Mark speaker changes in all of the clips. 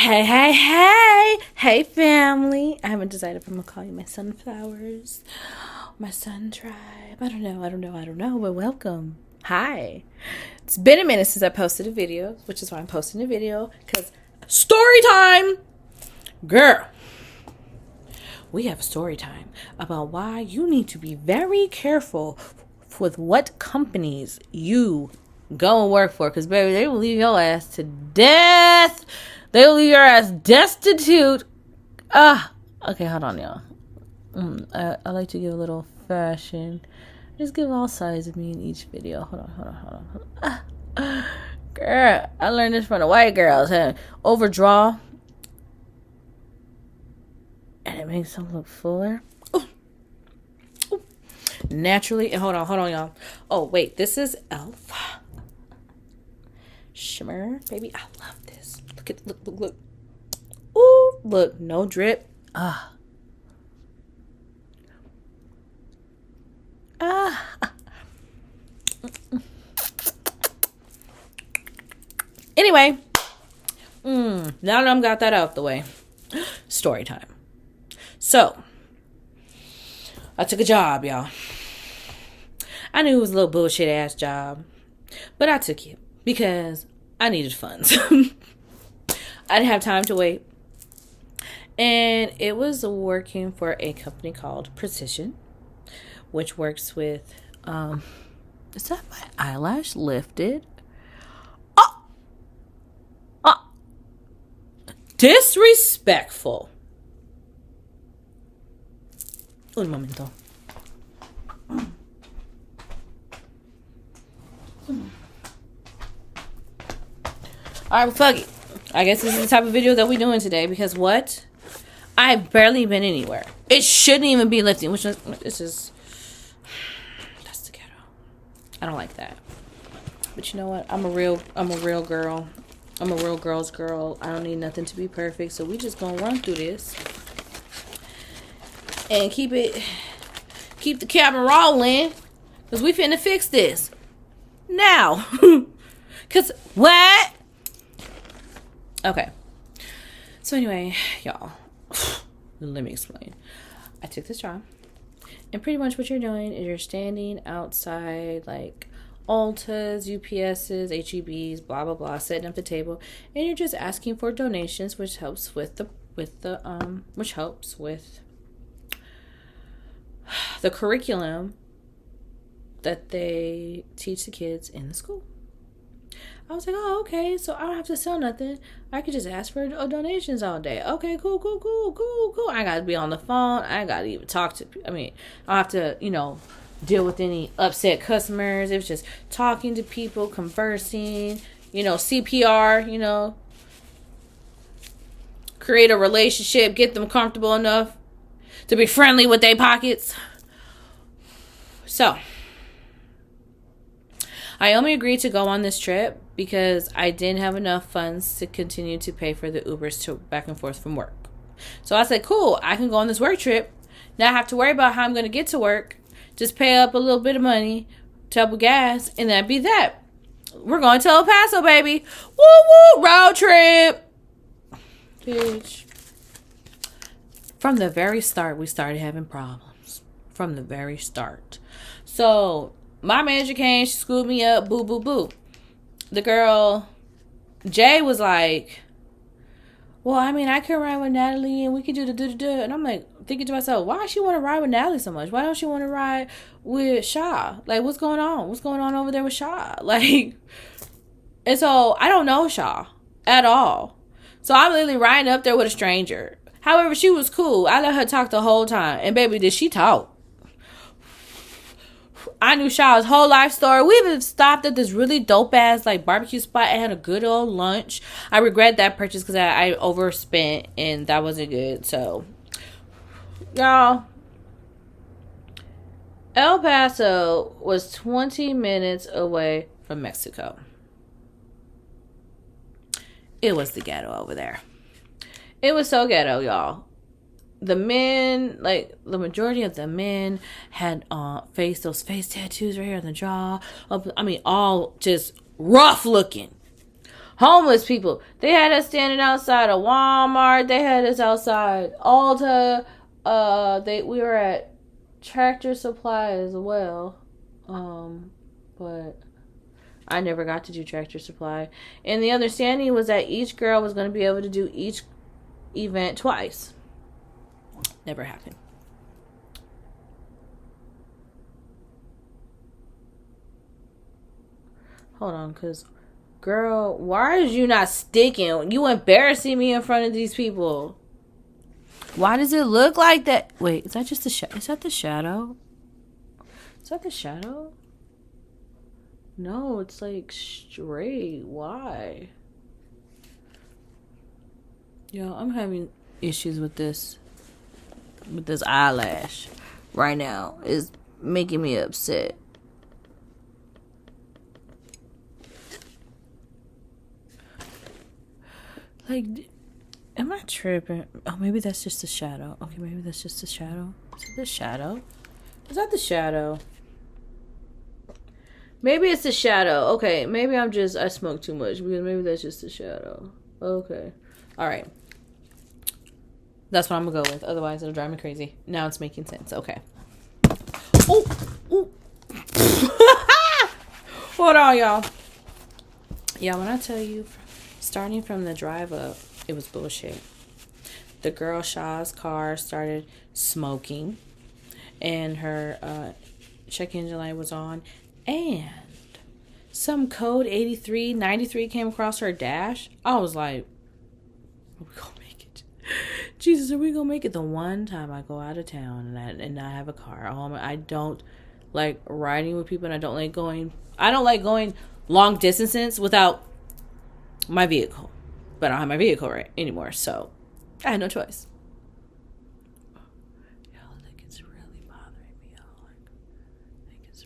Speaker 1: Hey, family. I haven't decided if I'm gonna call you my sunflowers, my sun tribe. I don't know, but welcome. Hi. It's been a minute since I posted a video, which is why I'm posting a video, because story time! Girl, we have a story time about why you need to be very careful with what companies you go and work for, because, baby, they will leave your ass to death. They will leave your ass destitute. Okay, hold on, y'all. I like to give a little fashion. Just give all sides of me in each video. Hold on. Girl, I learned this from the white girls. Huh? Overdraw. And it makes them look fuller. Ooh. Naturally. And hold on, y'all. Oh, wait. This is Elf. Shimmer. Baby, I love this. Look. Ooh, look, no drip. Anyway, now that I've got that out the way, story time. So, I took a job, y'all. I knew it was a little bullshit ass job, but I took it because I needed funds. I didn't have time to wait. And it was working for a company called Precision, which works with, is that my eyelash lifted? Disrespectful. Un momento. Alright, well, fuck it. I guess this is the type of video that we're doing today, because what? I've barely been anywhere. It shouldn't even be lifting, that's the ghetto. I don't like that. But you know what? I'm a real girl. I'm a real girl's girl. I don't need nothing to be perfect. So we just gonna run through this and keep the camera rolling, because we finna fix this now. Cause what? Okay. So anyway, y'all, let me explain. I took this job, and pretty much what you're doing is you're standing outside like Ultas, UPSs, HEBs, blah blah blah, setting up the table, and you're just asking for donations, which helps with the curriculum that they teach the kids in the school. I was like, oh, okay, so I don't have to sell nothing. I could just ask for donations all day. Okay, cool. I got to be on the phone. I got to even talk to, I don't have to, deal with any upset customers. It was just talking to people, conversing, CPR, create a relationship, get them comfortable enough to be friendly with their pockets. So, I only agreed to go on this trip because I didn't have enough funds to continue to pay for the Ubers to back and forth from work. So I said, cool, I can go on this work trip. Now I have to worry about how I'm going to get to work. Just pay up a little bit of money, double gas, and that'd be that. We're going to El Paso, baby. Woo, road trip. Bitch. From the very start, we started having problems. From the very start. So, my manager came, she screwed me up, boo. The girl, Jay, was like, well, I could ride with Natalie and we could do the. And I'm like, thinking to myself, why does she want to ride with Natalie so much? Why don't she want to ride with Shaw? Like, what's going on? What's going on over there with Shaw? Like, and so I don't know Shaw at all. So I'm literally riding up there with a stranger. However, she was cool. I let her talk the whole time. And baby, did she talk? I knew Shaw's whole life story. We even stopped at this really dope ass barbecue spot and had a good old lunch. I regret that purchase because I overspent and that wasn't good. So, y'all, El Paso was 20 minutes away from Mexico. It was the ghetto over there. It was so ghetto, y'all. The men, the majority of the men had those face tattoos right here on the jaw. All just rough looking. Homeless people. They had us standing outside of Walmart. They had us outside Ulta. We were at Tractor Supply as well. But I never got to do Tractor Supply. And the understanding was that each girl was going to be able to do each event twice. Never happened. Hold on, because, girl, why is you not sticking? You embarrassing me in front of these people. Why does it look like that? Wait, is that just the shadow? Is that the shadow? Is that the shadow? No, it's like straight. Why? Yo, I'm having issues with this eyelash right now. It's making me upset. Like, am I tripping? Oh, maybe that's just the shadow. Okay, maybe that's just the shadow. Is it the shadow? Is that the shadow? Maybe it's the shadow. Okay, maybe I smoke too much, because maybe that's just the shadow. Okay. Alright. That's what I'm gonna go with. Otherwise, it'll drive me crazy. Now it's making sense. Okay. Oh! Ooh. Hold on, y'all. Yeah, when I tell you, starting from the drive up, it was bullshit. The girl Shaw's car started smoking, and her check engine light was on, and some code 8393 came across her dash. I was like, are we gonna make it? Jesus, are we gonna make it? The one time I go out of town and not have a car. I don't like riding with people, and I don't like going long distances without my vehicle. But I don't have my vehicle right anymore, so I had no choice.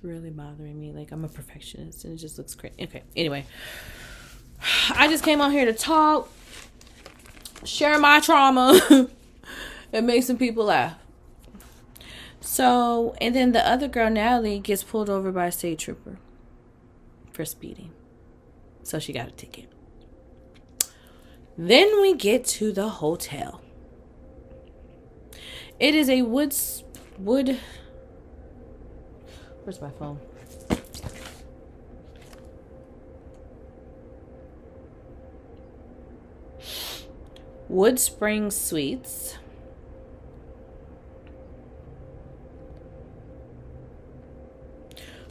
Speaker 1: Really bothering me. Like, I'm a perfectionist and it just looks crazy. Okay, anyway, I just came on here to talk, share my trauma, and make some people laugh. So, and then the other girl, Natalie, gets pulled over by a state trooper for speeding, so she got a ticket. Then we get to the hotel. It is a wood. Where's my phone? Wood Spring Suites.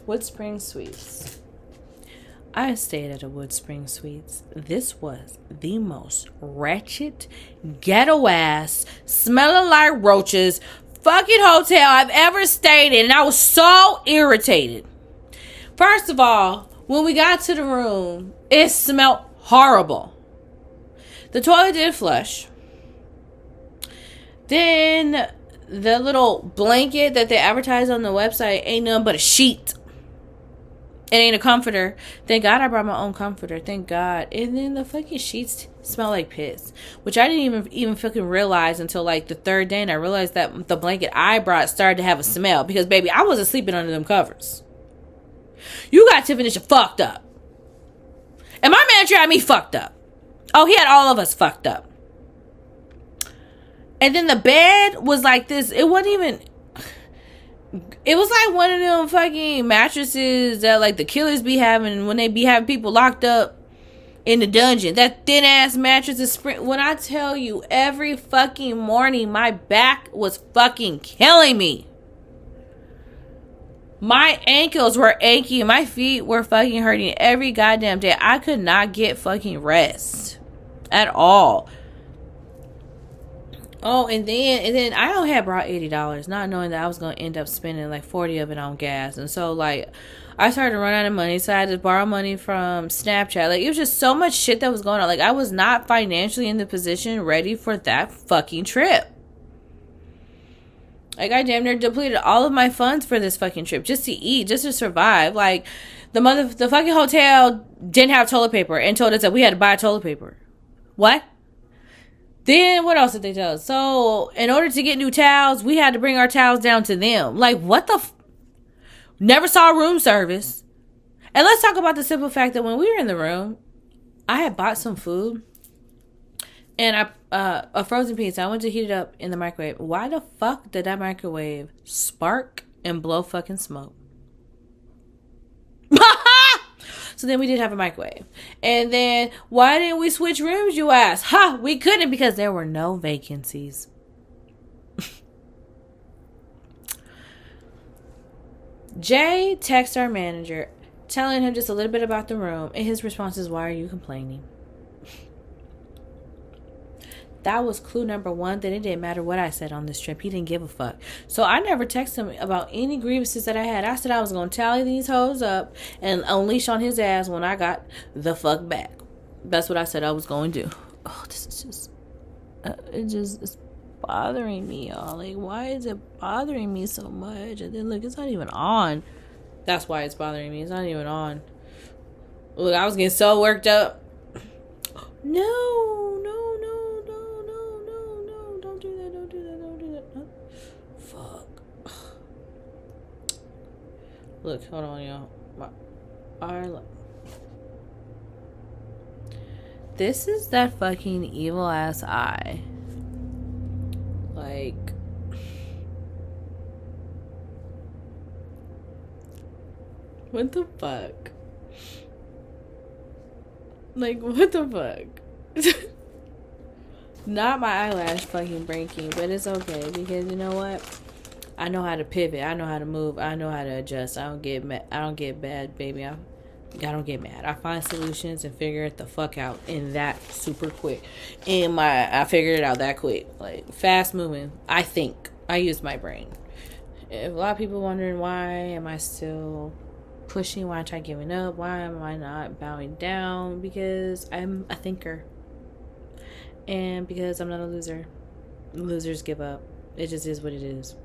Speaker 1: Wood Spring Suites. I stayed at a Wood Spring Suites. This was the most wretched, ghetto ass, smelling like roaches, fucking hotel I've ever stayed in. And I was so irritated. First of all, when we got to the room, it smelled horrible. The toilet didn't flush. Then the little blanket that they advertise on the website ain't nothing but a sheet. It ain't a comforter. Thank God I brought my own comforter. Thank God. And then the fucking sheets smell like piss, which I didn't even fucking realize until like the third day, and I realized that the blanket I brought started to have a smell because, baby, I wasn't sleeping under them covers. You got Tiffanysha fucked up, and my manager had me fucked up. Oh, he had all of us fucked up. And then the bed was like this. It wasn't even. It was like one of them fucking mattresses that like the killers be having when they be having people locked up in the dungeon. That thin ass mattress is spring. When I tell you, every fucking morning my back was fucking killing me. My ankles were achy. My feet were fucking hurting every goddamn day. I could not get fucking rest at all. Oh, and then I only had brought $80, not knowing that I was going to end up spending like 40 of it on gas. And so, like, I started to run out of money, so I had to borrow money from Snapchat. Like, it was just so much shit that was going on. Like, I was not financially in the position ready for that fucking trip. Like, I damn near depleted all of my funds for this fucking trip just to eat, just to survive. Like, the fucking hotel didn't have toilet paper and told us that we had to buy toilet paper. What? Then what else did they tell us? So, in order to get new towels, we had to bring our towels down to them. Like, what the never saw room service. And let's talk about the simple fact that when we were in the room, I had bought some food and a frozen pizza. I went to heat it up in the microwave. Why the fuck did that microwave spark and blow fucking smoke? So then we did have a microwave. And then why didn't we switch rooms, you ask? Ha! We couldn't because there were no vacancies. Jay texted our manager telling him just a little bit about the room, and his response is, why are you complaining? That was clue number one. Then it didn't matter what I said on this trip. He didn't give a fuck. So I never texted him about any grievances that I had. I said I was going to tally these hoes up and unleash on his ass when I got the fuck back. That's what I said I was going to do. Oh, this is just, it's bothering me, y'all. Like, why is it bothering me so much? And then look, it's not even on. That's why it's bothering me. It's not even on. Look, I was getting so worked up. No. Look, hold on, y'all. This is that fucking evil ass eye. Like, what the fuck? Like, what the fuck? Not my eyelash fucking breaking, but it's okay because you know what? I know how to pivot. I know how to move. I know how to adjust. I don't get mad. I don't get bad, baby. I don't get mad. I find solutions and figure it the fuck out in that super quick. I figured it out that quick. Like, fast moving. I think. I use my brain. If a lot of people wondering why am I still pushing, why am I giving up, why am I not bowing down? Because I'm a thinker. And because I'm not a loser. Losers give up. It just is what it is.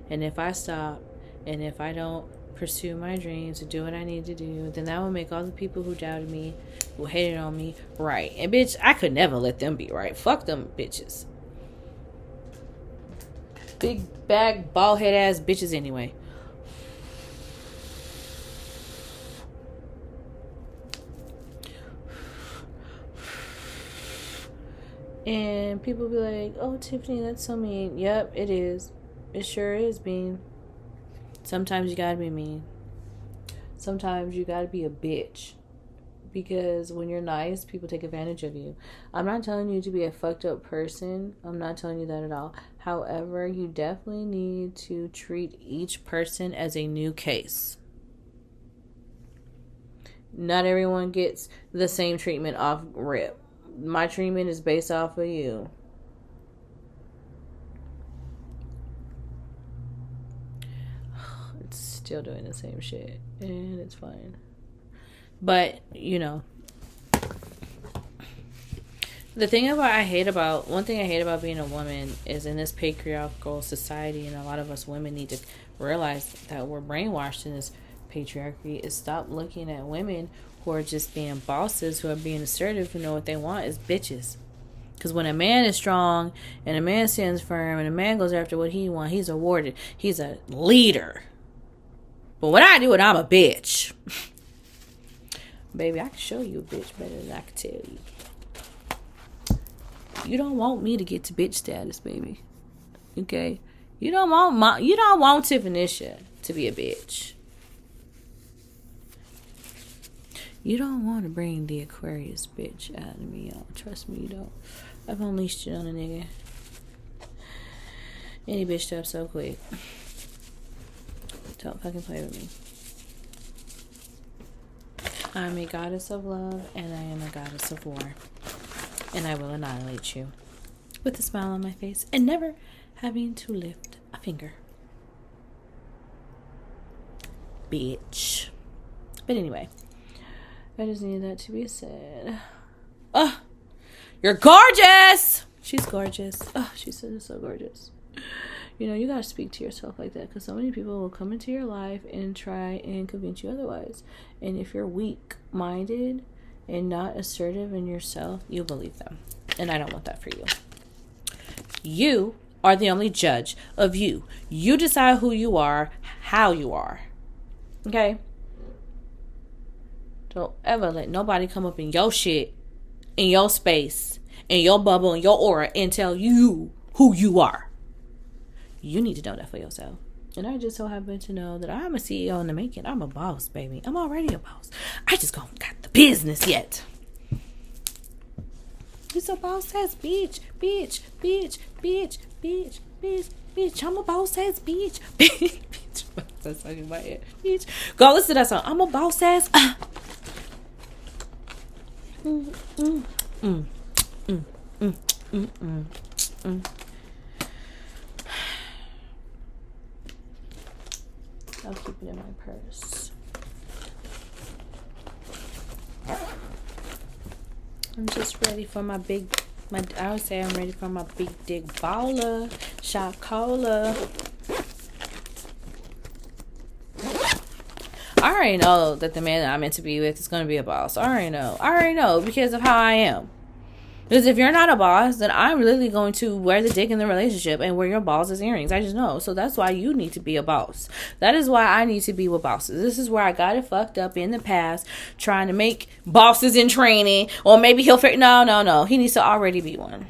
Speaker 1: And if I stop and if I don't pursue my dreams and do what I need to do, then that will make all the people who doubted me, who hated on me, right. And bitch, I could never let them be right. Fuck them bitches. Big bag, bald head ass bitches anyway. And people be like, oh, Tiffany, that's so mean. Yep, it is. It sure is mean. Sometimes you gotta be mean. Sometimes you gotta be a bitch. Because when you're nice, people take advantage of you. I'm not telling you to be a fucked up person. I'm not telling you that at all. However, you definitely need to treat each person as a new case. Not everyone gets the same treatment off rip. My treatment is based off of you. It's still doing the same shit. And it's fine. But, you know. One thing I hate about being a woman is in this patriarchal society, and a lot of us women need to realize that we're brainwashed in this patriarchy, is stop looking at women who are just being bosses, who are being assertive, who know what they want, as bitches. Because when a man is strong and a man stands firm and a man goes after what he wants, he's awarded. He's a leader. But when I do it, I'm a bitch. Baby, I can show you a bitch better than I can tell you. You don't want me to get to bitch status, baby. Okay? You don't want Tiffanysha to be a bitch. You don't want to bring the Aquarius bitch out of me, y'all. Trust me, you don't. I've unleashed it on a nigga. Any bitch up so quick. Don't fucking play with me. I'm a goddess of love, and I am a goddess of war. And I will annihilate you. With a smile on my face, and never having to lift a finger. Bitch. But anyway. I just needed that to be said. Oh, you're gorgeous! She's gorgeous. Oh, she said it's so gorgeous. You know, you gotta speak to yourself like that, because so many people will come into your life and try and convince you otherwise. And if you're weak-minded and not assertive in yourself, you'll believe them. And I don't want that for you. You are the only judge of you. You decide who you are, how you are. Okay? Don't ever let nobody come up in your shit, in your space, in your bubble, in your aura, and tell you who you are. You need to know that for yourself. And I just so happen to know that I'm a CEO in the making. I'm a boss, baby. I'm already a boss. I just got the business yet. You's a boss ass bitch. Bitch. I'm a boss ass bitch. Bitch. That's talking about it. Bitch. Go listen to that song. I'm a boss ass. I'll keep it in my purse. I'm just ready for I would say I'm ready for my big dick baller. Shot cola. I already know that the man that I'm meant to be with is going to be a boss. I already know because of how I am. Because if you're not a boss, then I'm literally going to wear the dick in the relationship and wear your balls' earrings. I just know. So that's why you need to be a boss. That is why I need to be with bosses. This is where I got it fucked up in the past, trying to make bosses in training. Or maybe he'll figure, no. He needs to already be one.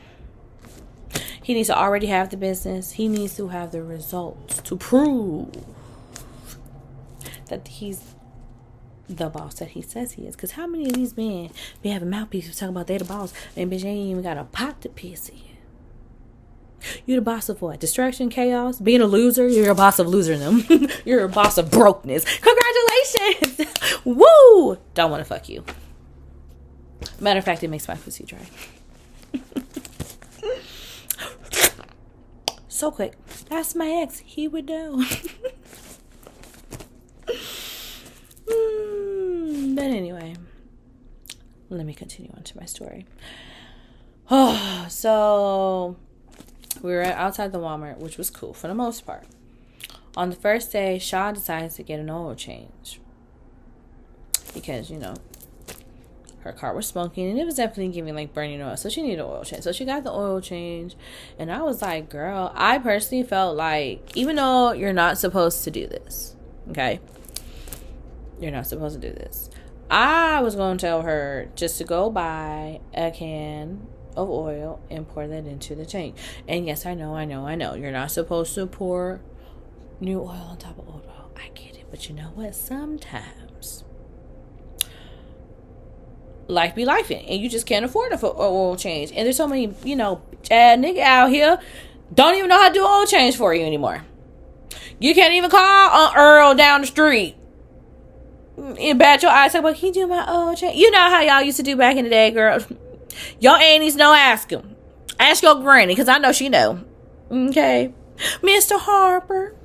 Speaker 1: He needs to already have the business. He needs to have the results to prove that he's the boss that he says he is. Because how many of these men be having mouthpieces talking about they the boss and bitch ain't even got a pot to piss in? You're the boss of what? Distraction, chaos, being a loser? You're a boss of losing them. You're a boss of brokenness. Congratulations. Woo. Don't want to fuck you. Matter of fact, it makes my pussy dry. So quick. Ask my ex. He would know. But anyway, let me continue on to my story. So we were outside the Walmart, which was cool for the most part. On the first day, Shaw decides to get an oil change because, her car was smoking and it was definitely giving like burning oil. So she needed an oil change. So she got the oil change and I was like, girl, I personally felt like, even though you're not supposed to do this, okay? You're not supposed to do this. I was going to tell her just to go buy a can of oil and pour that into the tank. And yes, I know. You're not supposed to pour new oil on top of old oil. I get it. But you know what? Sometimes life be lifing and you just can't afford an oil change. And there's so many, nigga out here don't even know how to do oil change for you anymore. You can't even call Earl down the street and bat your eyes. Like, well, can you do my oil change? You know how y'all used to do back in the day, girl. Your aunties know, ask them. Ask your granny, because I know she know. Okay. Mr. Harper,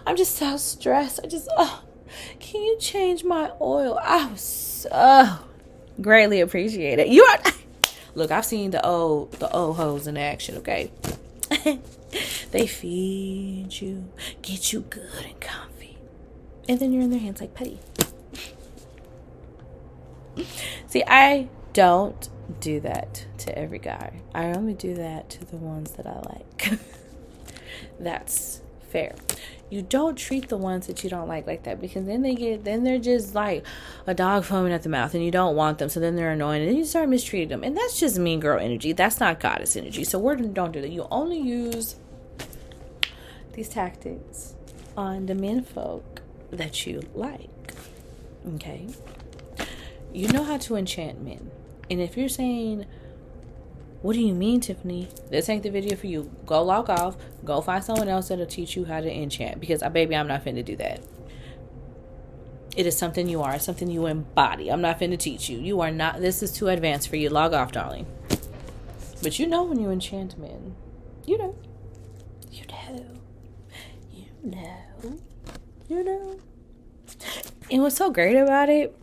Speaker 1: I'm just so stressed. Can you change my oil? I was so greatly appreciated. Look, I've seen the old hoes in action, okay? They feed you, get you good and comfy, and then you're in their hands like petty. See, I don't do that to every guy. I only do that to the ones that I like. That's fair. You don't treat the ones that you don't like that, because then they're just like a dog foaming at the mouth and you don't want them, so then they're annoying and then you start mistreating them, and that's just mean girl energy. That's not goddess energy. So don't do that. You only use these tactics on the men folk that you like. Okay? You know how to enchant men. And if you're saying, what do you mean, Tiffany? This ain't the video for you. Go log off. Go find someone else that'll teach you how to enchant. Because, baby, I'm not finna do that. It is something you are. Something you embody. I'm not finna teach you. You are not. This is too advanced for you. Log off, darling. But you know when you enchant men. You know. You know. You know. You know. And what's so great about it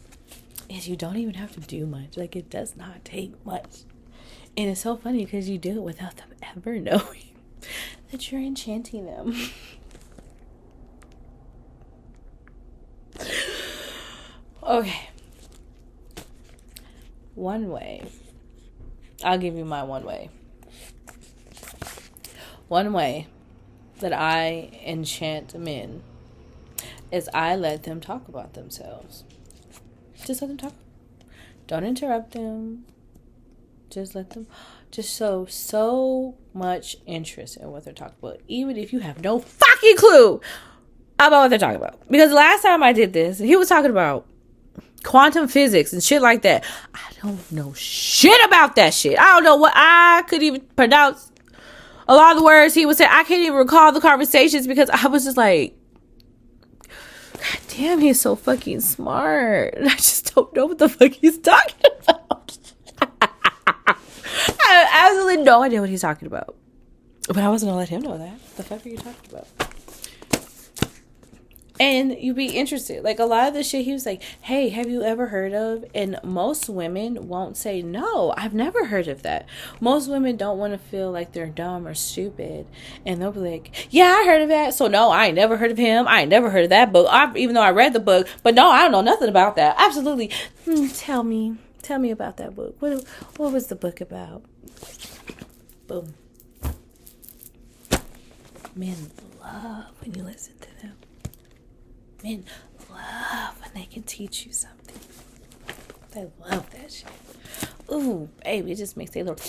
Speaker 1: is you don't even have to do much. Like, it does not take much. And it's so funny because you do it without them ever knowing that you're enchanting them. Okay. One way. I'll give you my one way. One way that I enchant men is I let them talk about themselves. Just let them talk. Don't interrupt them. Just let them. Just show so much interest in what they're talking about, even if you have no fucking clue about what they're talking about. Because last time I did this, he was talking about quantum physics and shit like that. I don't know shit about that shit. I don't know what I could even pronounce. A lot of the words he was saying, I can't even recall the conversations because I was just like, God damn, he's so fucking smart. And I just don't know what the fuck he's talking about. I have absolutely no idea what he's talking about. But I wasn't gonna let him know that. The fuck are you talking about? And you'd be interested. Like, a lot of the shit he was like, hey, have you ever heard of? And most women won't say, no, I've never heard of that. Most women don't want to feel like they're dumb or stupid. And they'll be like, yeah, I heard of that. So no, I ain't never heard of him. I ain't never heard of that book. Even though I read the book. But no, I don't know nothing about that. Absolutely. Tell me about that book. What was the book about? Boom. Men love when you listen to them. Men love when they can teach you something. They love that shit. Ooh, baby, it just makes their little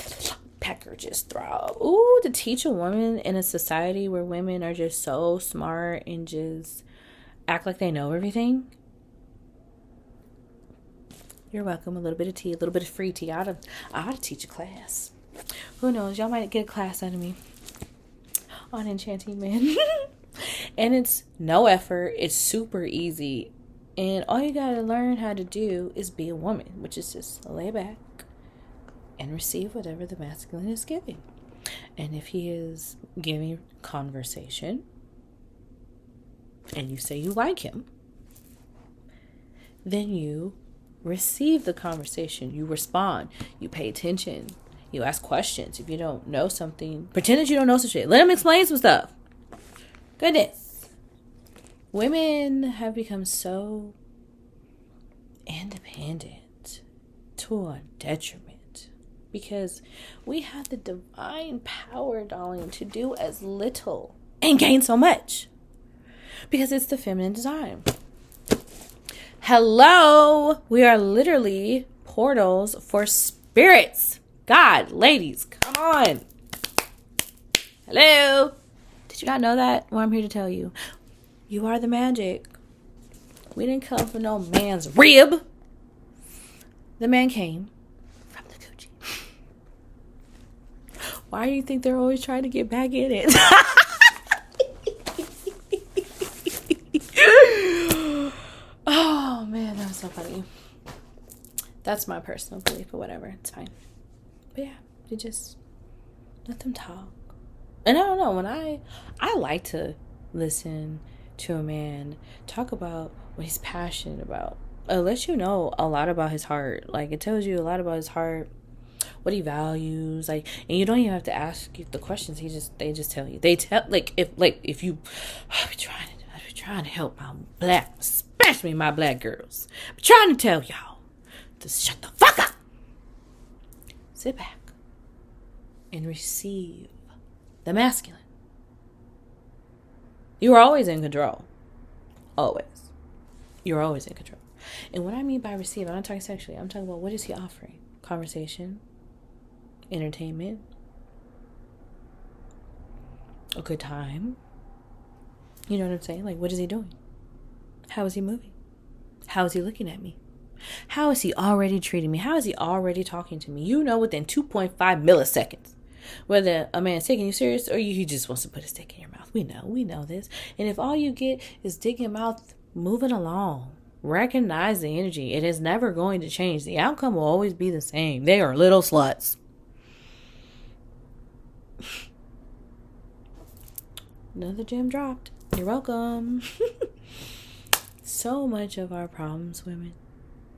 Speaker 1: pecker just throb. Ooh, to teach a woman in a society where women are just so smart and just act like they know everything. You're welcome. A little bit of tea, a little bit of free tea. I ought to teach a class. Who knows? Y'all might get a class out of me on enchanting men. And it's no effort. It's super easy. And all you gotta learn how to do is be a woman, which is just lay back and receive whatever the masculine is giving. And if he is giving conversation and you say you like him, then you receive the conversation. You respond. You pay attention. You ask questions. If you don't know something, pretend that you don't know some shit. Let him explain some stuff. Goodness. Women have become so independent to our detriment because we have the divine power, darling, to do as little and gain so much because it's the feminine design. Hello. We are literally portals for spirits. God, ladies, come on. Hello. Did you not know that? Well, I'm here to tell you. You are the magic. We didn't come from no man's rib. The man came from the coochie. Why do you think they're always trying to get back in it? Oh, man, that was so funny. That's my personal belief, but whatever. It's fine. But yeah, you just let them talk. And I don't know, when I like to listen to a man talk about what he's passionate about. It lets you know a lot about his heart. Like, it tells you a lot about his heart, what he values. Like, and you don't even have to ask the questions. They just tell you. They tell, if you, I've been trying to help my black, especially my black girls. I'm trying to tell y'all to shut the fuck up. Sit back and receive the masculine. You are always in control. Always. You're always in control. And what I mean by receive, I'm not talking sexually. I'm talking about what is he offering? Conversation, entertainment, a good time. You know what I'm saying? Like, what is he doing? How is he moving? How is he looking at me? How is he already treating me? How is he already talking to me? You know, within 2.5 milliseconds. Whether a man's taking you serious or he just wants to put his dick in your mouth. We know this. And if all you get is dick in your mouth moving along, recognize the energy. It is never going to change. The outcome will always be the same. They are little sluts. Another gem dropped. You're welcome. So much of our problems, women,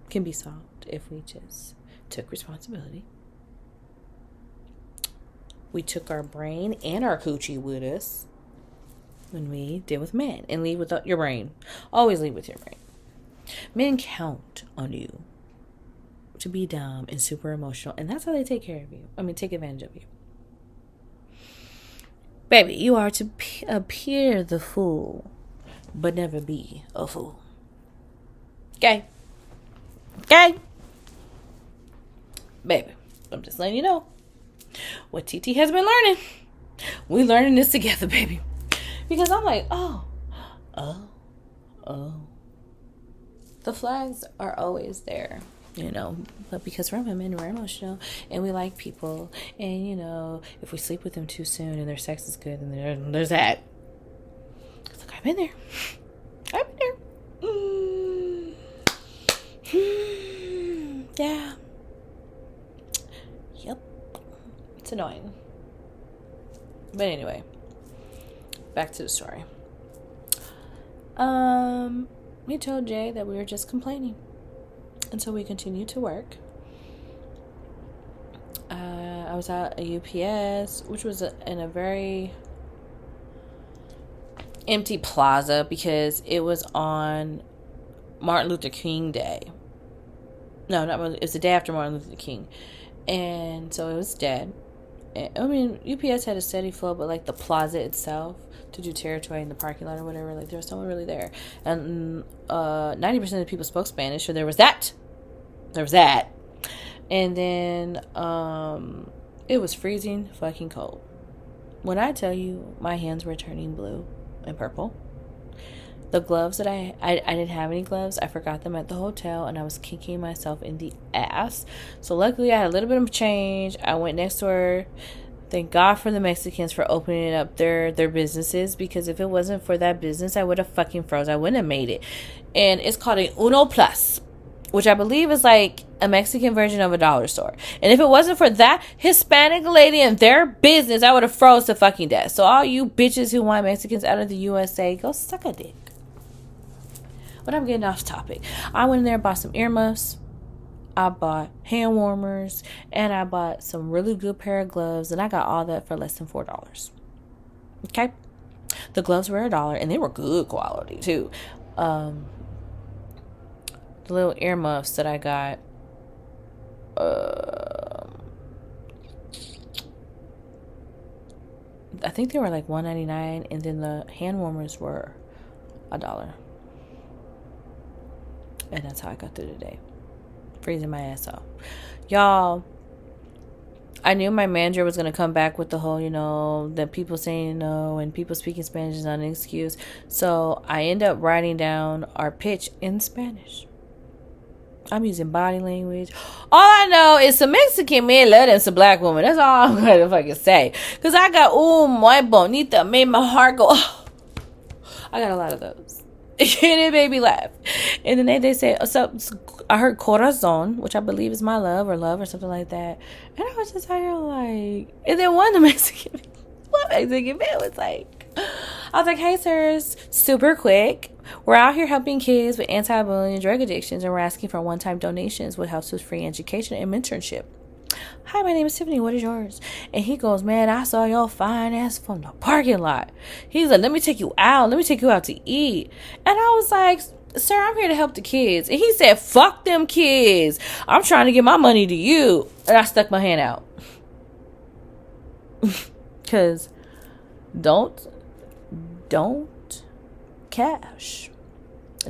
Speaker 1: can be solved if we just took responsibility. We took our brain and our coochie with us when we deal with men. And lead with your brain. Always lead with your brain. Men count on you to be dumb and super emotional. And that's how they take care of you. Take advantage of you. Baby, you are to appear the fool but never be a fool. Okay? Okay? Baby, I'm just letting you know what TT has been learning. We learning this together, baby. Because I'm like, oh. The flags are always there, but because we're women, we're emotional, and we like people, and, if we sleep with them too soon and their sex is good, then there's that. Look, I've been there. Yeah. Yep. It's annoying. But anyway, back to the story. We told Jay that we were just complaining. And so we continued to work. I was at a UPS, which was in a very empty plaza because it was on Martin Luther King Day. No, not Martin, it was the day after Martin Luther King. And so it was dead. UPS had a steady flow, but like the plaza itself to do territory in the parking lot or whatever, like there was someone really there. And 90% of the people spoke Spanish, so there was that. And then it was freezing fucking cold. When I tell you my hands were turning blue and purple, the gloves that I didn't have any gloves. I forgot them at the hotel, and I was kicking myself in the ass. So luckily I had a little bit of change. I went next door. Thank God for the Mexicans for opening up their businesses, because if it wasn't for that business, I would have fucking froze. I wouldn't have made it. And it's called a Uno Plus, which I believe is like a Mexican version of a dollar store. And if it wasn't for that Hispanic lady and their business, I would have froze to fucking death. So all you bitches who want Mexicans out of the USA, go suck a dick. But I'm getting off topic. I went in there and bought some earmuffs. I bought hand warmers. And I bought some really good pair of gloves. And I got all that for less than $4. Okay? The gloves were $1. And they were good quality, too. The little earmuffs that I got. I think they were like $1.99. And then the hand warmers were $1. And that's how I got through the day. Freezing my ass off. Y'all, I knew my manager was going to come back with the whole, the people saying no and people speaking Spanish is not an excuse. So I end up writing down our pitch in Spanish. I'm using body language. All I know is some Mexican men love them some black women. That's all I'm going to fucking say. Because I got, muy bonita, made my heart go, oh. I got a lot of those. And it made me laugh. And then they say, so I heard corazon, which I believe is my love or something like that. And I was just here like, and then one Mexican man was like, I was like, hey sirs, super quick. We're out here helping kids with anti-bullying and drug addictions, and we're asking for one-time donations, which helps with free education and mentorship. Hi, my name is Tiffany. What is yours? And he goes, man, I saw your fine ass from the parking lot. He's like, let me take you out. Let me take you out to eat. And I was like, sir, I'm here to help the kids. And he said, fuck them kids. I'm trying to get my money to you. And I stuck my hand out. Because don't cash.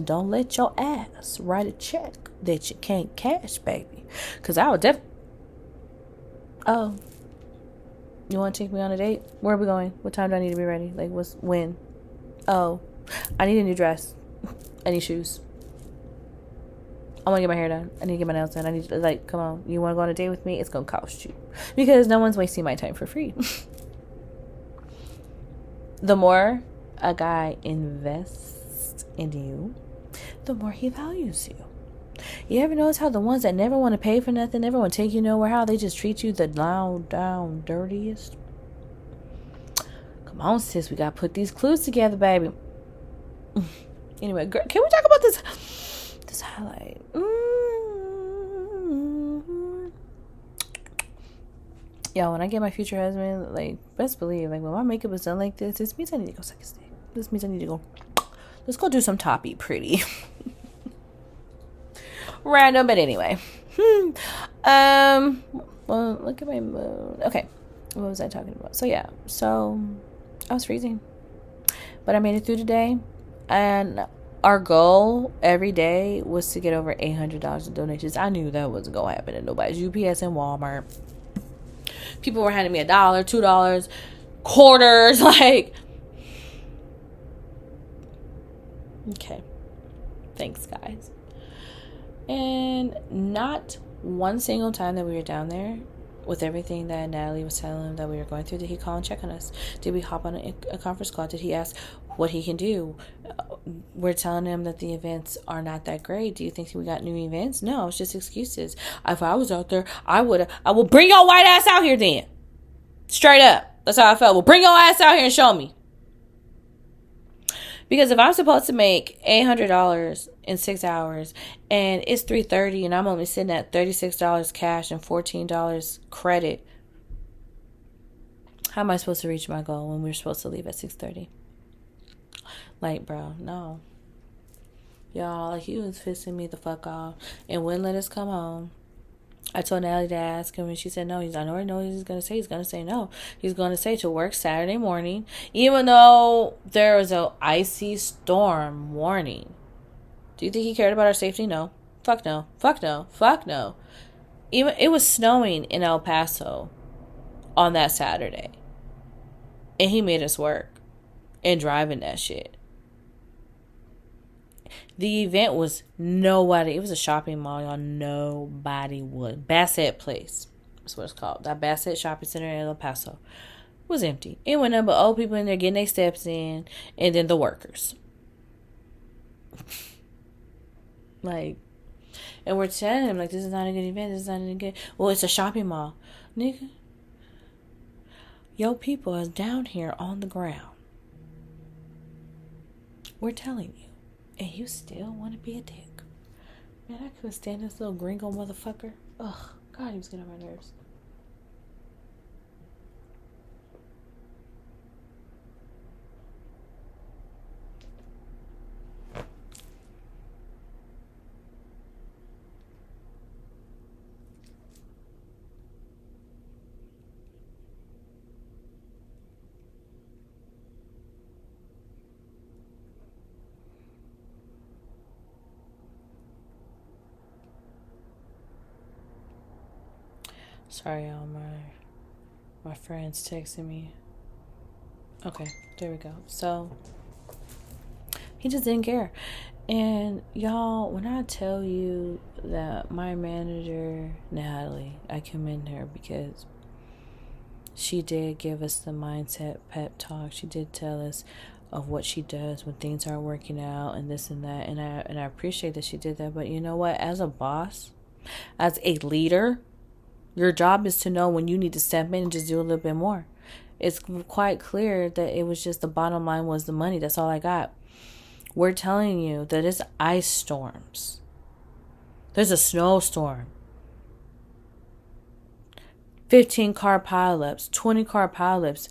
Speaker 1: Don't let your ass write a check that you can't cash, baby. Because I would definitely. Oh, you want to take me on a date? Where are we going? What time do I need to be ready? Like, when? Oh, I need a new dress. I need shoes. I want to get my hair done. I need to get my nails done. I need to, come on. You want to go on a date with me? It's going to cost you. Because no one's wasting my time for free. The more a guy invests in you, the more he values you. You ever notice how the ones that never want to pay for nothing, never want to take you nowhere, how they just treat you the down dirtiest? Come on, sis, we got to put these clues together, baby. Anyway, girl, can we talk about this highlight? Yo, when I get my future husband, best believe, when my makeup is done like this means I need to go suck his dick. This means I need to go, let's go do some toppy pretty. Random, but anyway. Well, look at my mood. Okay, what was I talking about? So I was freezing, but I made it through the day. And our goal every day was to get over $800 in donations. I knew that wasn't going to happen at nobody's UPS and Walmart. People were handing me $1, $2, quarters. Like, okay. Thanks, guys. And not one single time that we were down there, with everything that Natalie was telling him that we were going through, did he call and check on us? Did we hop on a conference call? Did he ask what he can do? We're telling him that the events are not that great. Do you think we got new events? No, it's just excuses. If I was out there, I will bring your white ass out here then. Straight up. That's how I felt. Well, bring your ass out here and show me. Because if I'm supposed to make $800 in 6 hours and it's 3:30 and I'm only sitting at $36 cash and $14 credit, how am I supposed to reach my goal when we're supposed to leave at 6:30? Like, bro, no. Y'all, like, he was pissing me the fuck off and wouldn't let us come home. I told Natalie to ask him, and she said no. I already know what he's going to say. He's going to say no. He's going to say to work Saturday morning, even though there was an icy storm warning. Do you think he cared about our safety? No. Fuck no. Fuck no. Fuck no. Even it was snowing in El Paso on that Saturday, and he made us work and driving that shit. The event was nobody. It was a shopping mall, y'all. Nobody would. Bassett Place. That's what it's called. That Bassett Shopping Center in El Paso was empty. It went up, but old people in there getting their steps in, and then the workers. Like, and we're telling him, like, this is not a good event. This is not a good. Well, it's a shopping mall, nigga. Yo, people is down here on the ground. We're telling you. And you still want to be a dick. Man, I couldn't stand this little gringo motherfucker. Ugh, God, he was getting on my nerves. Sorry, y'all. My friend's texting me. Okay, there we go. So he just didn't care. And y'all, when I tell you that my manager, Natalie, I commend her because she did give us the mindset pep talk. She did tell us of what she does when things aren't working out and this and that. And I appreciate that she did that. But you know what? As a boss, as a leader, your job is to know when you need to step in and just do a little bit more. It's quite clear that it was just the bottom line was the money. That's all I got. We're telling you that it's ice storms. There's a snowstorm. 15 car pileups, 20 car pileups.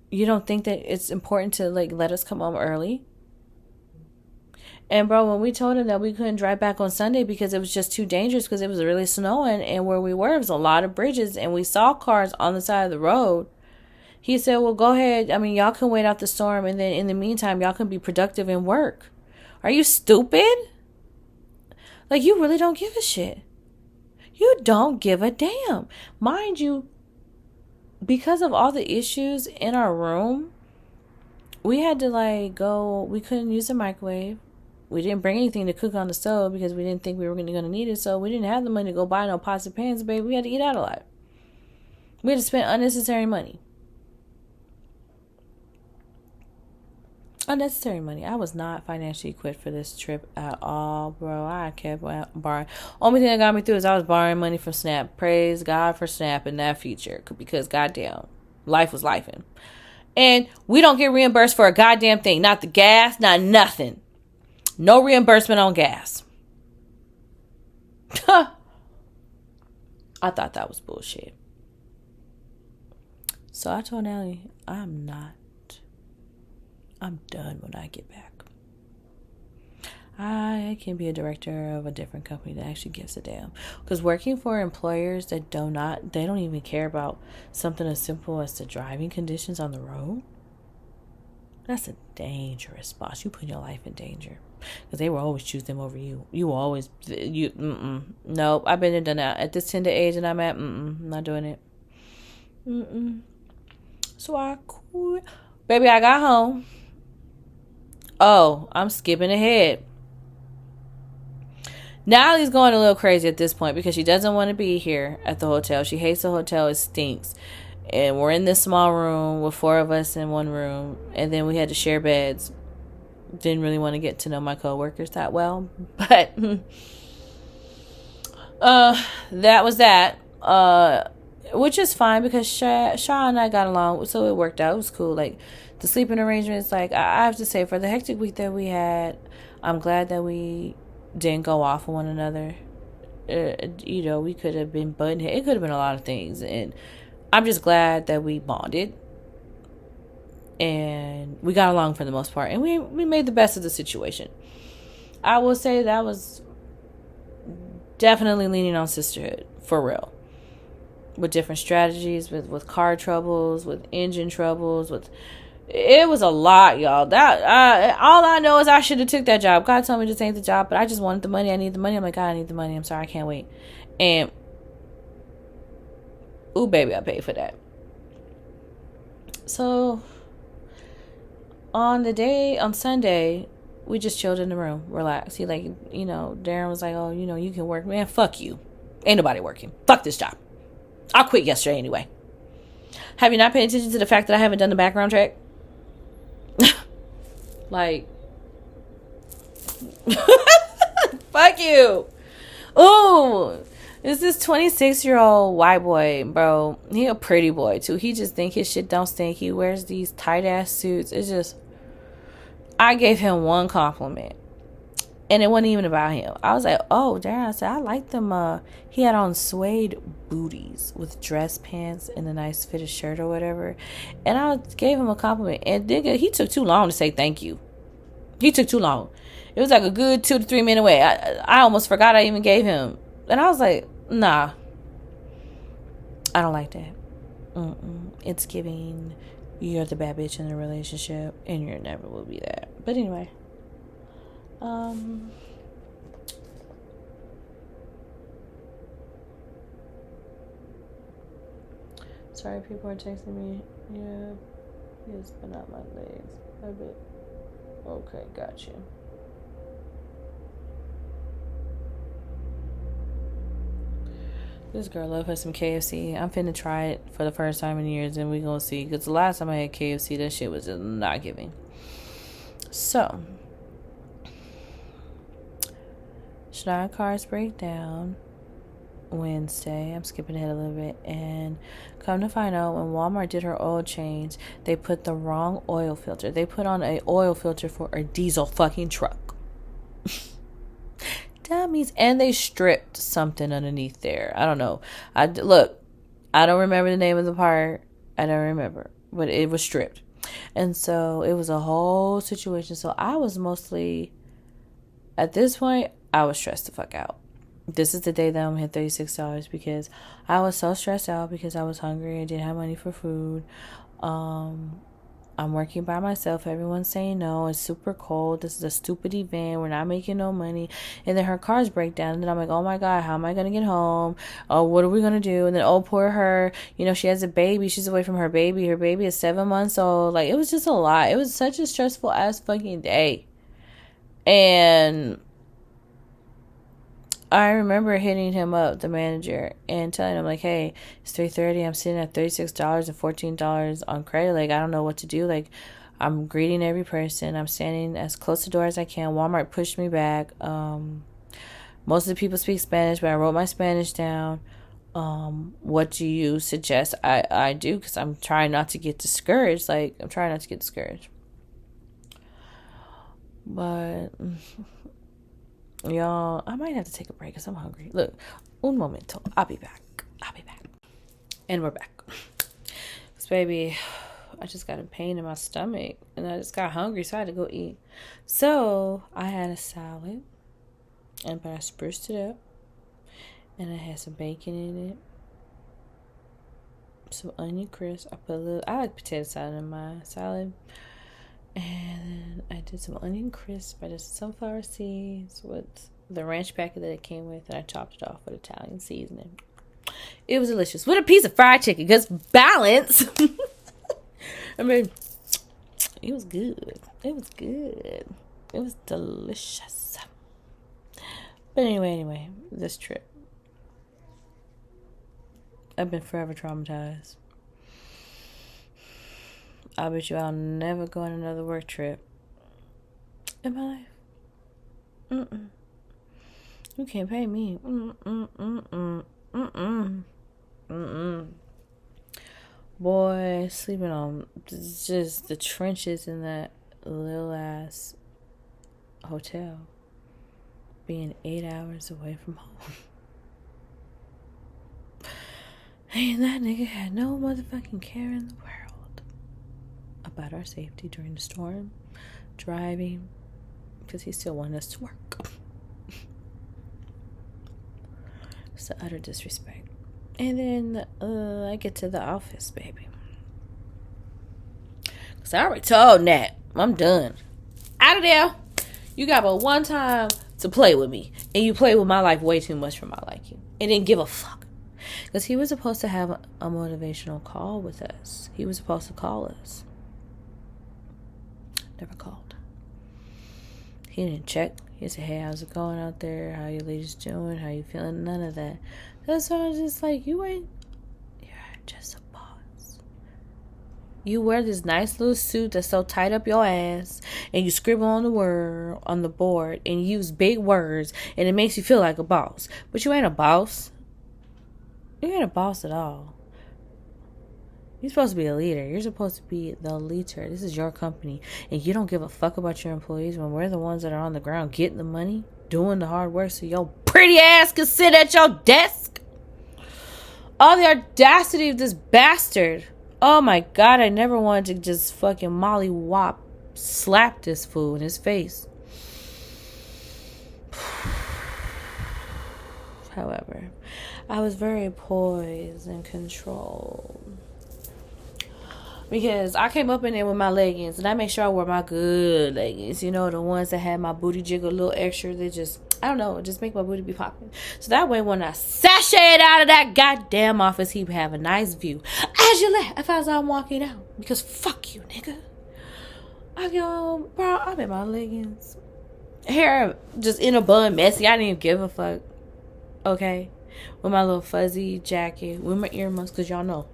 Speaker 1: You don't think that it's important to like let us come home early? And bro, when we told him that we couldn't drive back on Sunday because it was just too dangerous because it was really snowing and where we were, it was a lot of bridges and we saw cars on the side of the road. He said, well, go ahead. I mean, y'all can wait out the storm and then in the meantime, y'all can be productive and work. Are you stupid? Like, you really don't give a shit. You don't give a damn. Mind you, because of all the issues in our room, we had to like go, we couldn't use the microwave. We didn't bring anything to cook on the stove because we didn't think we were going to need it. So we didn't have the money to go buy no pots and pans, baby. We had to eat out a lot. We had to spend unnecessary money. Unnecessary money. I was not financially equipped for this trip at all, bro. I kept borrowing. Only thing that got me through is I was borrowing money from Snap. Praise God for Snap and that feature because goddamn, life was lifen. And we don't get reimbursed for a goddamn thing. Not the gas, not nothing. No reimbursement on gas. I thought that was bullshit. So I told Nelly, I'm done when I get back. I can be a director of a different company that actually gives a damn. Because working for employers that they don't even care about something as simple as the driving conditions on the road. That's a dangerous boss. You put your life in danger. Because they will always choose them over you. You will always, nope. I've been there, done that. At this tender age that I'm at, not doing it. So I quit. Baby, I got home. Oh, I'm skipping ahead. Natalie's going a little crazy at this point because she doesn't want to be here at the hotel. She hates the hotel. It stinks. And we're in this small room with 4 of us in one room. And then we had to share beds. Didn't really want to get to know my coworkers that well. But that was that. Which is fine because Shaw and I got along. So it worked out. It was cool. Like, the sleeping arrangements, like, I have to say, for the hectic week that we had, I'm glad that we didn't go off on one another. We could have been butting heads. It could have been a lot of things, and I'm just glad that we bonded and we got along for the most part, and we made the best of the situation. I will say that was definitely leaning on sisterhood for real, with different strategies, with car troubles, with engine troubles, it was a lot, y'all. That all I know is I should have took that job. God told me to take the job, but I just wanted the money. I need the money. I'm like, God, I need the money. I'm sorry, I can't wait. And ooh, baby, I paid for that. So on Sunday, we just chilled in the room, relaxed. He Darren was like, oh, you can work. Man, fuck you. Ain't nobody working. Fuck this job. I quit yesterday anyway. Have you not paid attention to the fact that I haven't done the background check? Like, fuck you. Ooh, it's this 26-year-old white boy, bro. He a pretty boy too. He just think his shit don't stink. He wears these tight ass suits. It's just, I gave him one compliment, and it wasn't even about him. I was like, oh, Darren, I said, I like them. He had on suede booties with dress pants and a nice fitted shirt or whatever. And I gave him a compliment. And nigga, he took too long to say thank you. He took too long. It was like a good 2 to 3 minute wait. I almost forgot I even gave him. And I was like, nah. I don't like that. It's giving, you're the bad bitch in the relationship. And you never will be that. But anyway. Sorry, people are texting me. Yeah, yes, but not my legs. A bit. Okay, got you. This girl love her some KFC. I'm finna try it for the first time in years, and we gonna see. Because the last time I had KFC, that shit was just not giving. So, Schneider cars break down Wednesday. I'm skipping ahead a little bit. And come to find out, when Walmart did her oil change, they put the wrong oil filter. They put on an oil filter for a diesel fucking truck. Dummies. And they stripped something underneath there. I don't know. I don't remember the name of the part. I don't remember. But it was stripped. And so it was a whole situation. So I was mostly, at this point, I was stressed the fuck out. This is the day that I'm hit $36 because I was so stressed out because I was hungry. I didn't have money for food. I'm working by myself. Everyone's saying no. It's super cold. This is a stupid event. We're not making no money. And then her cars break down. And then I'm like, oh my God, how am I going to get home? Oh, what are we going to do? And then, oh, poor her. She has a baby. She's away from her baby. Her baby is 7 months old. Like, it was just a lot. It was such a stressful ass fucking day. And I remember hitting him up, the manager, and telling him, like, hey, it's 3:30. I'm sitting at $36 and $14 on credit. Like, I don't know what to do. Like, I'm greeting every person. I'm standing as close to the door as I can. Walmart pushed me back. Most of the people speak Spanish, but I wrote my Spanish down. What do you suggest I do? Because I'm trying not to get discouraged. But y'all, I might have to take a break because I'm hungry. Look, un momento. I'll be back. And we're back. Because, baby, I just got a pain in my stomach. And I just got hungry, so I had to go eat. So, I had a salad. But I spruced it up. And I had some bacon in it. Some onion crisp. I like potato salad in my salad. And I did some onion crisp. I did sunflower seeds with the ranch packet that it came with, and I chopped it off with Italian seasoning. It was delicious. With a piece of fried chicken, because balance. I mean, it was good. It was good. It was delicious. But anyway, this trip. I've been forever traumatized. I bet you I'll never go on another work trip in my life. You can't pay me. Boy, sleeping on just the trenches in that little ass hotel. Being 8 hours away from home. And that nigga had no motherfucking care in the world about our safety during the storm, driving, because he still wanted us to work. It's the utter disrespect. And then I get to the office, baby. Because I already told Nat, I'm done. Out of there. You got but one time to play with me. And you play with my life way too much for my liking. And didn't give a fuck. Because he was supposed to have a motivational call with us. He was supposed to call us. Never called. He didn't check. He said, hey, how's it going out there? How you ladies doing? How you feeling? None of that. That's why I was just like, you're just a boss. You wear this nice little suit that's so tight up your ass, and you scribble on the board and use big words, and it makes you feel like a boss. But you ain't a boss. You ain't a boss at all. You're supposed to be a leader. You're supposed to be the leader. This is your company. And you don't give a fuck about your employees when we're the ones that are on the ground getting the money, doing the hard work so your pretty ass can sit at your desk. All the audacity of this bastard. Oh my God, I never wanted to just fucking molly wop slap this fool in his face. However, I was very poised and controlled. Because I came up in there with my leggings, and I make sure I wear my good leggings. You know, the ones that had my booty jiggle a little extra. They just, I don't know, just make my booty be popping. So that way when I sashayed out of that goddamn office, he would have a nice view. As you laugh as I'm walking out. Because fuck you, nigga. I go, bro, I'm in my leggings. Hair just in a bun, messy. I didn't even give a fuck. Okay? With my little fuzzy jacket. With my earmuffs, because y'all know.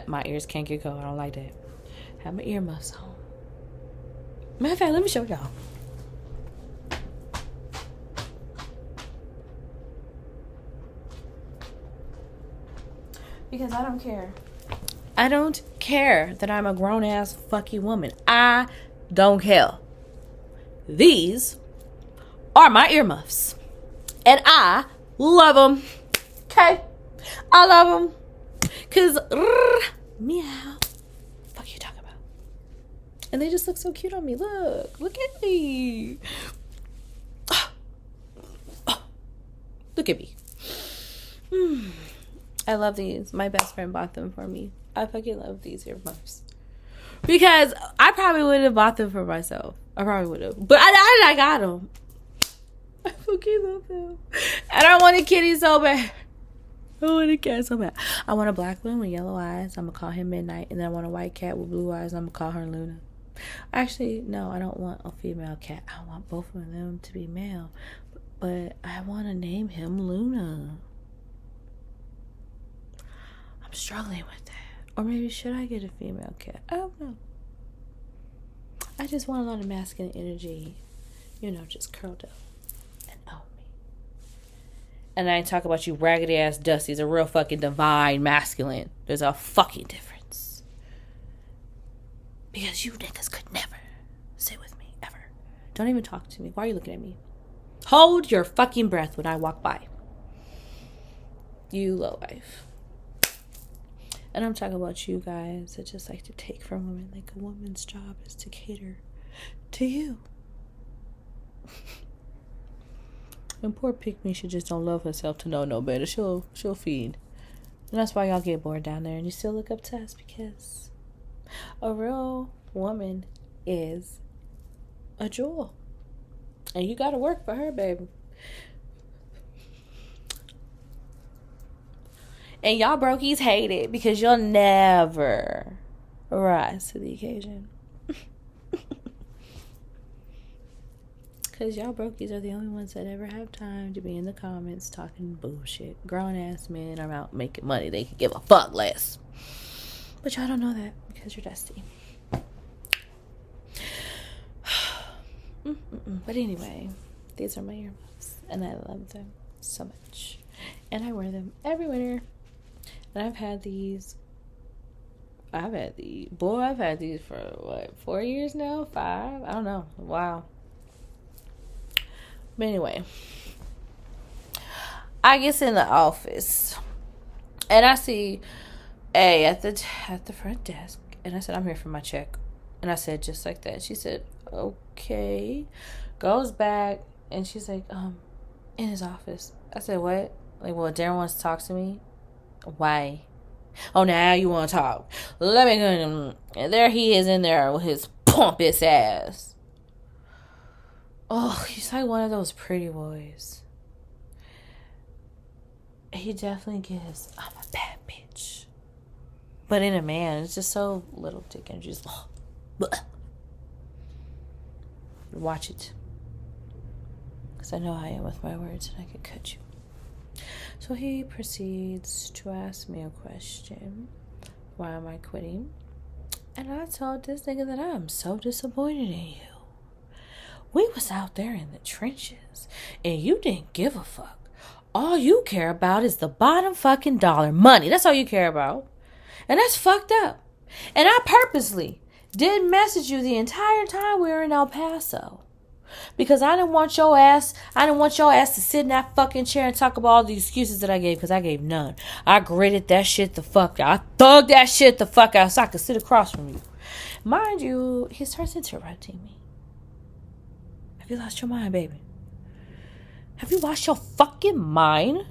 Speaker 1: My ears can't get cold. I don't like that. Have my earmuffs on. Matter of fact, let me show y'all. Because I don't care. I don't care that I'm a grown-ass fucking woman. I don't care. These are my earmuffs. And I love them. Okay? I love them. Because, meow. Fuck you talking about? And they just look so cute on me. Look at me. Look at me. I love these. My best friend bought them for me. I fucking love these earmuffs. Because I probably wouldn't have bought them for myself. I probably would have. But I got them. I fucking love them. And I want a kitty so bad. I want a cat so bad. I want a black one with yellow eyes. I'm going to call him Midnight. And then I want a white cat with blue eyes. I'm going to call her Luna. Actually, no, I don't want a female cat. I want both of them to be male. But I want to name him Luna. I'm struggling with that. Or maybe should I get a female cat? I don't know. I just want a lot of masculine energy. You know, just curled up and on me. And I ain't talk about you raggedy ass Dusty's a real fucking divine masculine. There's a fucking difference. Because you niggas could never sit with me, ever. Don't even talk to me. Why are you looking at me? Hold your fucking breath when I walk by. You lowlife. And I'm talking about you guys that just like to take from women. Like a woman's job is to cater to you. And poor pick-me, she just don't love herself to know no better. She'll feed. And that's why y'all get bored down there. And you still look up to us because a real woman is a jewel. And you gotta work for her, baby. And y'all brokies hate it because you'll never rise to the occasion. Because y'all brokies are the only ones that ever have time to be in the comments talking bullshit. Grown ass men are out making money. They can give a fuck less. But y'all don't know that because you're dusty. But anyway, these are my earmuffs. And I love them so much. And I wear them every winter. And I've had these for what, 4 years now? 5? I don't know. Wow. But anyway, I get in the office and I see A at the front desk, and I said, I'm here for my check. And I said, just like that. She said, okay. Goes back and she's like, in his office. I said, what? Like, well, Darren wants to talk to me. Why? Oh, now you want to talk. Let me go. And there he is in there with his pompous ass. Oh, he's like one of those pretty boys. He definitely gives, I'm a bad bitch. But in a man, it's just so little dick and just, watch it. Because I know how I am with my words and I can cut you. So he proceeds to ask me a question. Why am I quitting? And I told this nigga that I'm so disappointed in you. We was out there in the trenches and you didn't give a fuck. All you care about is the bottom fucking dollar. Money. That's all you care about. And that's fucked up. And I purposely didn't message you the entire time we were in El Paso. Because I didn't want your ass to sit in that fucking chair and talk about all the excuses that I gave, because I gave none. I gritted that shit the fuck out. I thugged that shit the fuck out so I could sit across from you. Mind you, he starts interrupting me. Have you lost your mind, baby? Have you lost your fucking mind?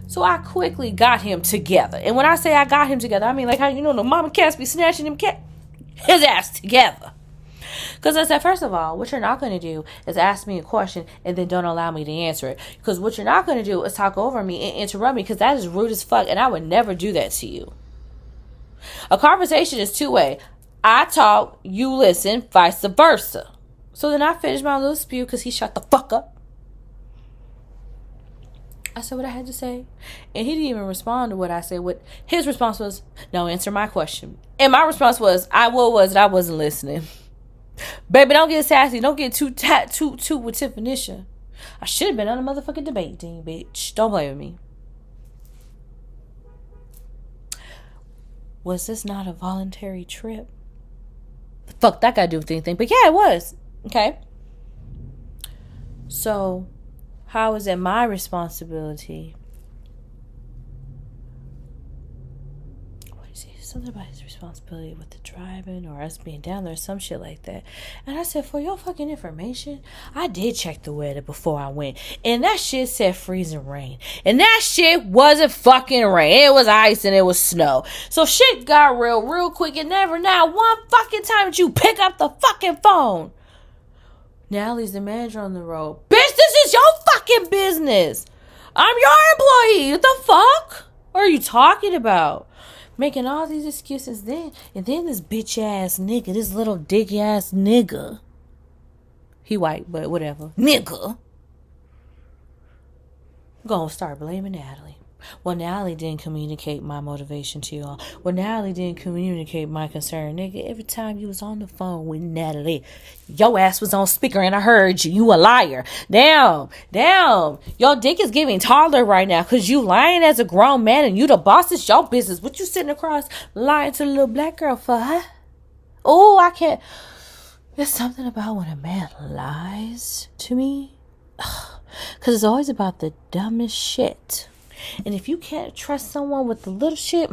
Speaker 1: So I quickly got him together. And when I say I got him together, I mean like how the mama cats be snatching his ass together. Because I said, first of all, what you're not going to do is ask me a question and then don't allow me to answer it. Because what you're not going to do is talk over me and interrupt me, because that is rude as fuck, and I would never do that to you. A conversation is two-way. I talk, you listen, vice versa. So then I finished my little spew because he shut the fuck up. I said what I had to say. And he didn't even respond to what I said. What his response was, no, answer my question. And my response was, I wasn't listening. Baby, don't get sassy. Don't get too with Tiffanysha. I should have been on a motherfucking debate team, bitch. Don't play with me. Was this not a voluntary trip? The fuck that got to do with anything? But yeah, it was. Okay. So, how is it my responsibility? What is it? Something about his responsibility with the driving or us being down there, some shit like that. And I said, for your fucking information, I did check the weather before I went, and that shit said freezing rain, and that shit wasn't fucking rain. It was ice and it was snow. So shit got real quick, and never not one fucking time that you pick up the fucking phone. Natalie's the manager on the road. Bitch, this is your fucking business. I'm your employee. What the fuck are you talking about? Making all these excuses then. And then this bitch ass nigga, this little dick ass nigga. He white, but whatever. Nigga. Gonna start blaming Natalie. Well, Natalie didn't communicate my motivation to y'all. Well, Natalie didn't communicate my concern. Nigga, every time you was on the phone with Natalie, your ass was on speaker and I heard you. You a liar. Damn. Your dick is getting taller right now because you lying as a grown man and you the boss. It's your business. What you sitting across lying to the little black girl for, huh? Oh, I can't. There's something about when a man lies to me. Because it's always about the dumbest shit. And if you can't trust someone with the little shit,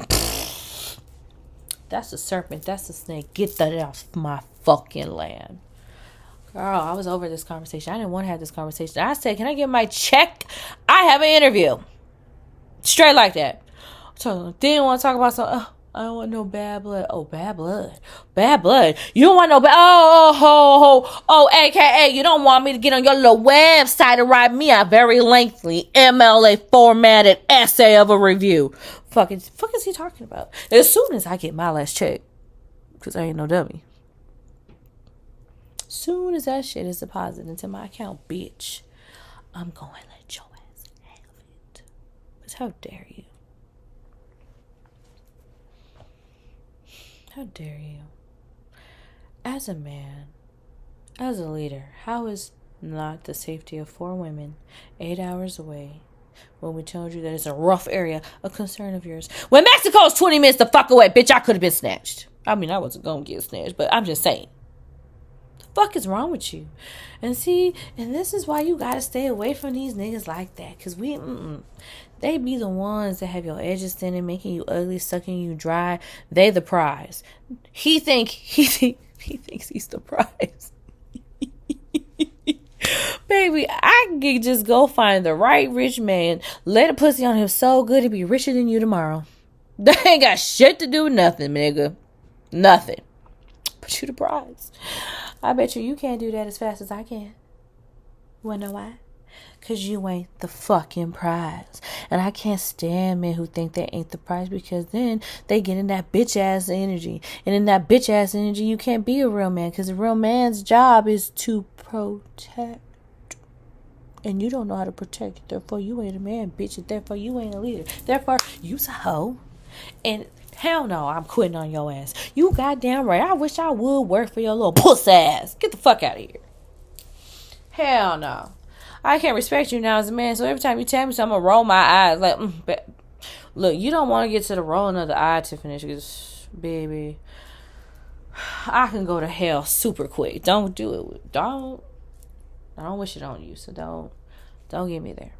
Speaker 1: that's a serpent. That's a snake. Get that off my fucking land. Girl, I was over this conversation. I didn't want to have this conversation. I said, can I get my check? I have an interview. Straight like that. So didn't want to talk about something. I don't want no bad blood. Oh, bad blood. Bad blood. You don't want no bad. Oh, AKA, you don't want me to get on your little website and write me a very lengthy MLA formatted essay of a review. Fuck is he talking about? As soon as I get my last check, because I ain't no dummy. Soon as that shit is deposited into my account, bitch, I'm going to let your ass have it. Because how dare you? How dare you? As a man, as a leader, how is not the safety of 4 women 8 hours away when we told you that it's a rough area a concern of yours? When Mexico's 20 minutes the fuck away, bitch, I could have been snatched. I mean, I wasn't going to get snatched, but I'm just saying. The fuck is wrong with you? And see, and this is why you gotta stay away from these niggas like that. Because they be the ones that have your edges thinning, making you ugly, sucking you dry. They the prize. He thinks he's the prize. Baby, I can just go find the right rich man, let a pussy on him so good he'll be richer than you tomorrow. They ain't got shit to do with nothing, nigga. Nothing. But you the prize. I bet you can't do that as fast as I can. Wanna know why? Because you ain't the fucking prize. And I can't stand men who think they ain't the prize, because then they get in that bitch ass energy. And in that bitch ass energy, you can't be a real man, because a real man's job is to protect. And you don't know how to protect. Therefore, you ain't a man, bitch. And therefore, you ain't a leader. Therefore, you's a hoe. And hell no, I'm quitting on your ass. You goddamn right. I wish I would work for your little puss ass. Get the fuck out of here. Hell no. I can't respect you now as a man, so every time you tell me something, I'm gonna roll my eyes. Like, look, you don't want to get to the rolling of the eye, Tiffanysha, because, baby, I can go to hell super quick. Don't do it. I don't wish it on you, so don't get me there.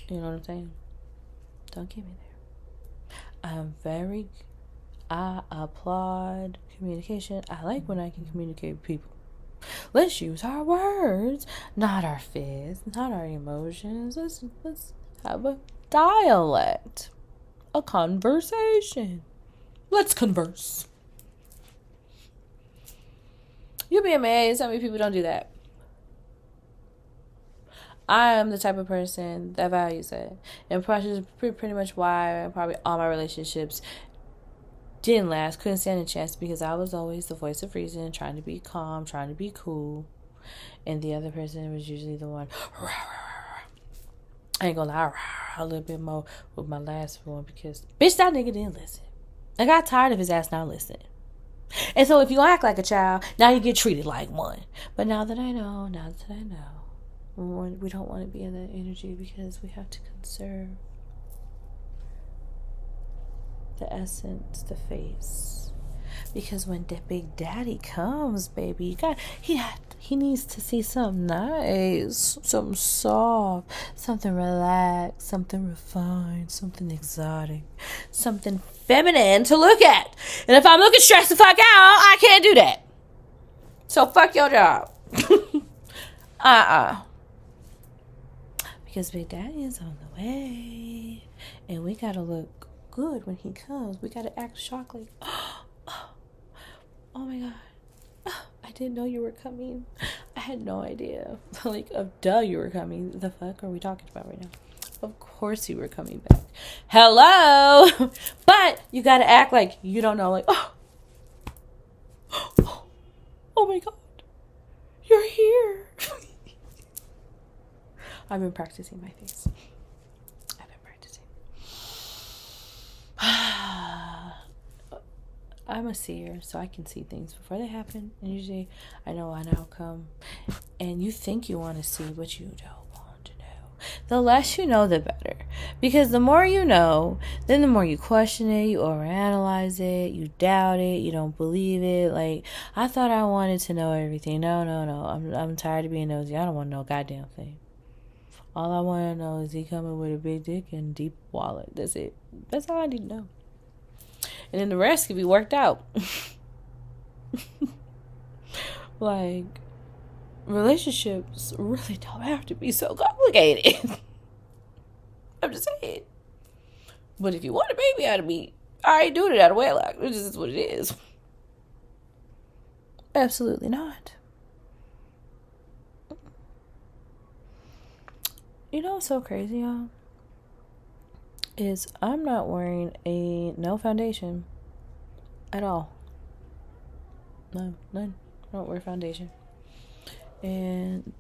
Speaker 1: You know what I'm saying? Don't get me there. I applaud communication. I like when I can communicate with people. Let's use our words, not our fists, not our emotions. Let's have a dialect, a conversation. Let's converse. You'll be amazed how many people don't do that. I am the type of person that values it. And probably pretty much why probably all my relationships didn't last, couldn't stand a chance, because I was always the voice of reason, trying to be calm, trying to be cool. And the other person was usually the one, I ain't gonna lie, a little bit more with my last one, because, bitch, that nigga didn't listen. I got tired of his ass not listening. And so if you act like a child, now you get treated like one. But now that I know, we don't want to be in that energy, because we have to conserve the essence, the face. Because when the big daddy comes, baby, he needs to see something nice, something soft, something relaxed, something refined, something exotic, something feminine to look at. And if I'm looking stressed the fuck out, I can't do that. So fuck your job. Because Big Daddy is on the way. And we gotta look good when he comes. We gotta act shocked, like, oh my God. I didn't know you were coming. I had no idea. Like, you were coming. The fuck are we talking about right now? Of course you were coming back. Hello! But you gotta act like you don't know, like, oh my God. You're here. I've been practicing my face. I'm a seer, so I can see things before they happen. And usually I know an outcome. And you think you want to see, but you don't want to know. The less you know, the better. Because the more you know, then the more you question it, you overanalyze it, you doubt it, you don't believe it. Like, I thought I wanted to know everything. No. I'm tired of being nosy. I don't want to know a goddamn thing. All I want to know is he coming with a big dick and deep wallet. That's it. That's all I need to know. And then the rest can be worked out. Like, relationships really don't have to be so complicated. I'm just saying. But if you want a baby out of me, I ain't doing it out of wedlock. This is what it is. Absolutely not. You know what's so crazy, y'all? Is I'm not wearing no foundation at all. No, none. I don't wear foundation. And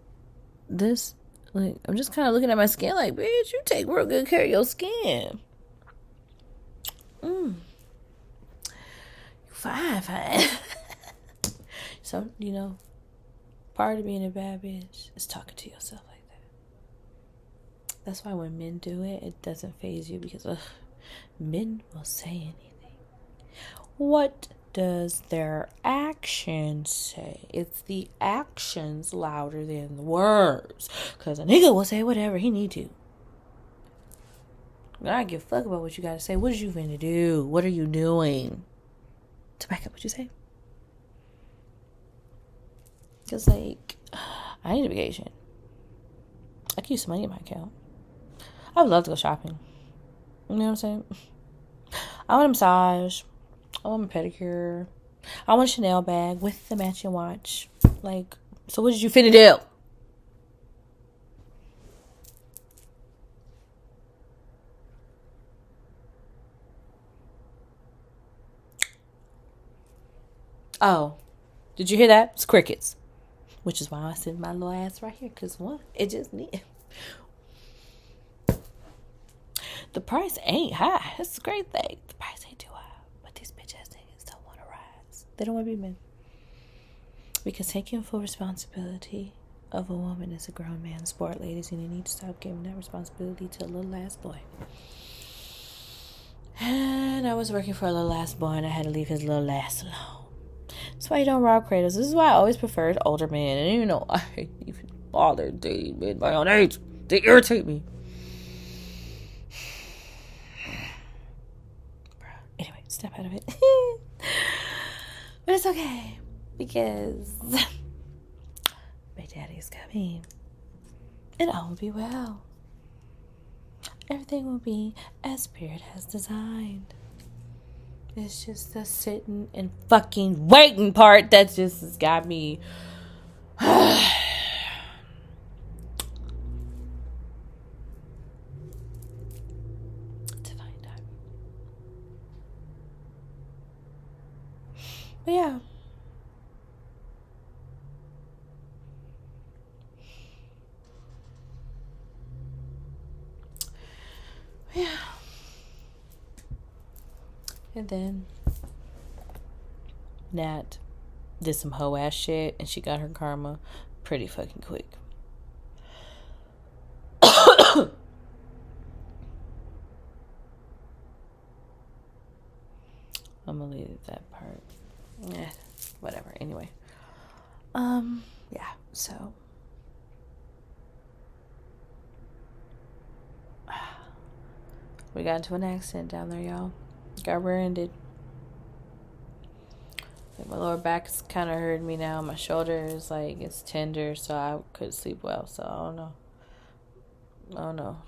Speaker 1: this, like, I'm just kind of looking at my skin like, bitch, you take real good care of your skin. You fine. So, you know, part of being a bad bitch is talking to yourself like that. That's why when men do it, it doesn't faze you, because men will say anything. What does their actions say? It's the actions louder than the words. Because a nigga will say whatever he need to. I don't give a fuck about what you got to say. What are you finna do? What are you doing? To back up what you say. Because, like, I need a vacation. I can use some money in my account. I would love to go shopping. You know what I'm saying? I want a massage. I want a pedicure. I want a Chanel bag with the matching watch. Like, so what did you finna do? Oh, did you hear that? It's crickets. Which is why I sit my little ass right here. Because, one, it just need. The price ain't high. That's a great thing. The price ain't too high. But these bitch ass niggas don't want to rise. They don't want to be men. Because taking full responsibility of a woman is a grown man's sport, ladies. And you need to stop giving that responsibility to a little ass boy. And I was working for a little ass boy, and I had to leave his little ass alone. That's why you don't rob cradles. This is why I always preferred older men. And even though I hate even bother dating men my own age, they irritate me. Anyway, step out of it. But it's okay, because my daddy is coming, and all will be well. Everything will be as Spirit has designed. It's just the sitting and fucking waiting part that just has got me. To find out. But yeah. Yeah. And then Nat did some hoe ass shit, and she got her karma pretty fucking quick. I'm gonna leave that part. Yeah, whatever. Anyway. Yeah, so we got into an accident down there, y'all. Got rear-ended. Like, my lower back's kind of hurting me now. My shoulder is like, it's tender, so I could sleep well. So I don't know.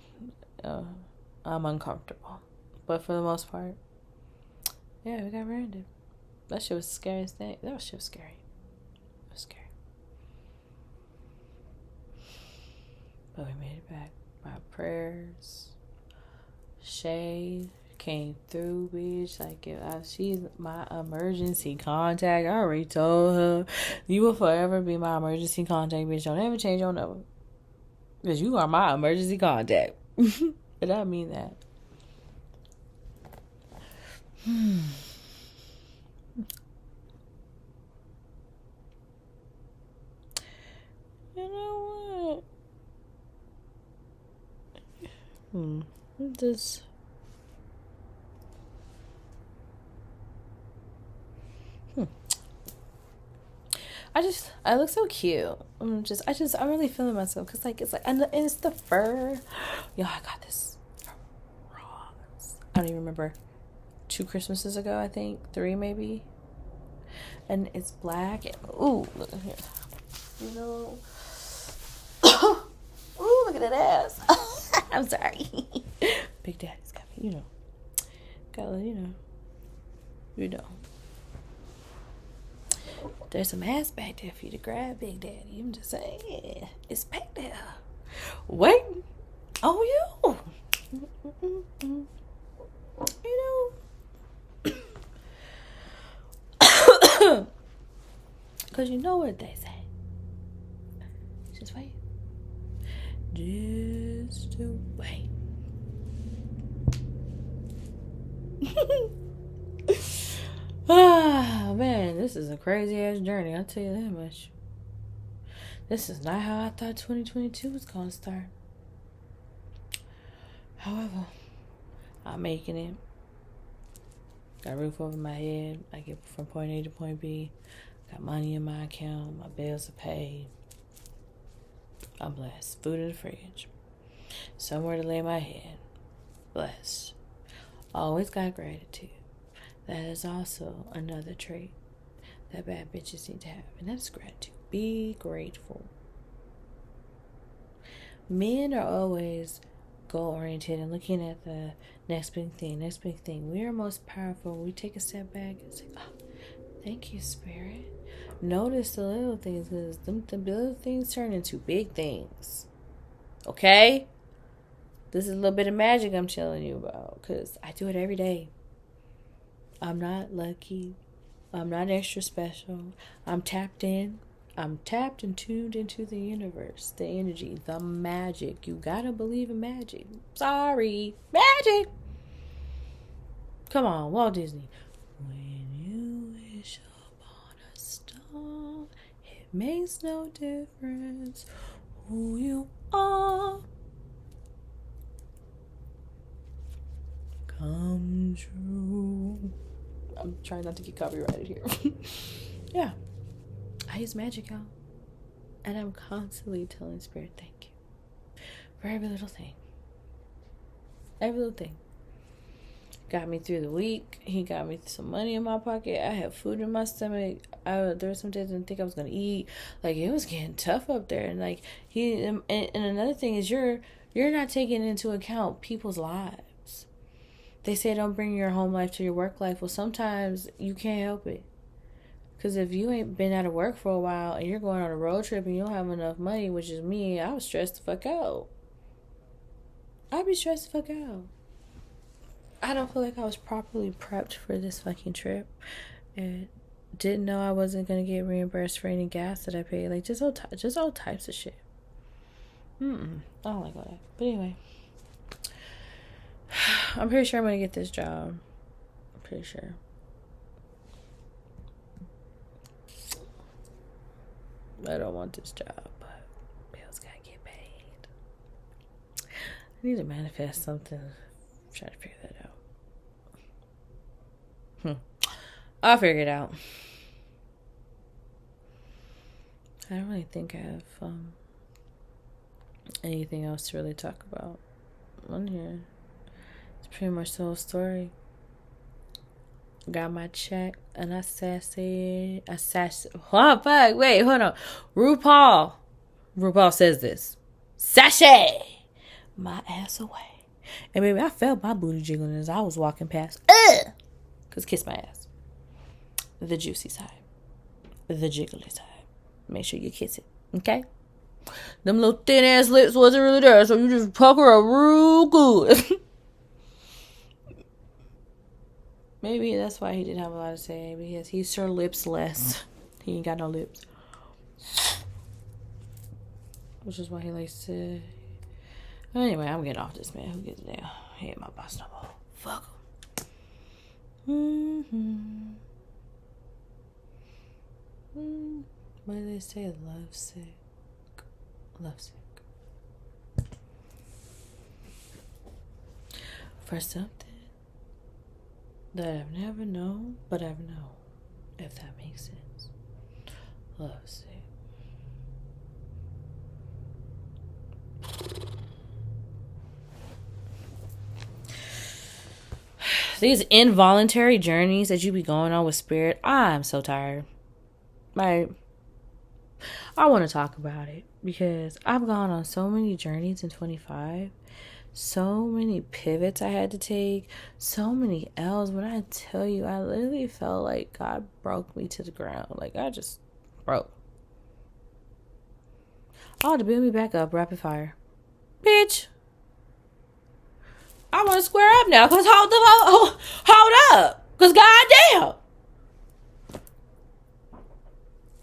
Speaker 1: I'm uncomfortable, but for the most part, yeah, we got rear-ended. That shit was the scariest thing. That shit was scary. It was scary. But we made it back. My prayers. Shay came through, bitch. Like, she's my emergency contact. I already told her, you will forever be my emergency contact, bitch. Don't ever change your number, because you are my emergency contact. And I mean that. You know what? This. I look so cute. I'm really feeling myself, because, like, it's like, and it's the fur. Yo, I got this from Ross. I don't even remember. 2 Christmases ago, I think. 3 maybe. And it's black. And, ooh, look at here. You know. Ooh, look at that ass. I'm sorry. Big Daddy's got me, you know. Got, you know. You know. There's some ass back there for you to grab, Big Daddy. I'm just saying. It's back there. Wait. Oh, you. You know. Because you know what they say. Just wait. Just wait. Ah, man, this is a crazy ass journey. I'll tell you that much. This is not how I thought 2022 was going to start. However, I'm making it. Got a roof over my head. I get from point A to point B. Got money in my account. My bills are paid. I'm blessed. Food in the fridge. Somewhere to lay my head. Blessed. Always got gratitude. That is also another trait that bad bitches need to have. And that's gratitude. Be grateful. Men are always goal-oriented and looking at the next big thing. We are most powerful. We take a step back and say, oh, thank you, Spirit. Notice the little things, because the little things turn into big things. Okay? This is a little bit of magic I'm telling you about, because I do it every day. I'm not lucky. I'm not extra special. I'm tapped in. I'm tapped and tuned into the universe, the energy, the magic. You gotta believe in magic. Sorry. Magic! Come on, Walt Disney. When you wish upon a star, it makes no difference who you are. Come true. I'm trying not to get copyrighted here. Yeah. I use magic, y'all. And I'm constantly telling Spirit, thank you. For every little thing. Every little thing. Got me through the week. He got me some money in my pocket. I had food in my stomach. There were some days I didn't think I was going to eat. Like, it was getting tough up there. And, like, and another thing is you're not taking into account people's lives. They say don't bring your home life to your work life. Well, sometimes you can't help it. Because if you ain't been out of work for a while and you're going on a road trip and you don't have enough money, which is me, I was stressed the fuck out. I'd be stressed the fuck out. I don't feel like I was properly prepped for this fucking trip. And didn't know I wasn't going to get reimbursed for any gas that I paid. Like, just all types of shit. I don't like all that. But anyway. I'm pretty sure I'm going to get this job. I'm pretty sure. I don't want this job, but bills gotta get paid. I need to manifest something. I'm trying to figure that out. I'll figure it out. I don't really think I have anything else to really talk about on here. It's pretty much the whole story. Got my check and I sassy. Oh, fuck. Wait, hold on. RuPaul says this. Sashay my ass away. And baby, I felt my booty jiggling as I was walking past. Because kiss my ass. The juicy side. The jiggly side. Make sure you kiss it. Okay? Them little thin ass lips wasn't really there, so you just pucker up real good. Maybe that's why he didn't have a lot to say, because he's sure lips less. He ain't got no lips. Which is why he likes to... Anyway, I'm getting off this, man. Who gives a damn? He ain't my boss no more. Fuck him. What do they say? Lovesick. For something that I've never known, but I've known, if that makes sense. Lovesick. These involuntary journeys that you be going on with Spirit, I'm so tired. Like, I want to talk about it because I've gone on so many journeys in 25 So many pivots I had to take. So many L's. When I tell you, I literally felt like God broke me to the ground. Like, I just broke. Oh, to build me back up, rapid fire. Bitch. I want to square up now. Because hold up. Because goddamn.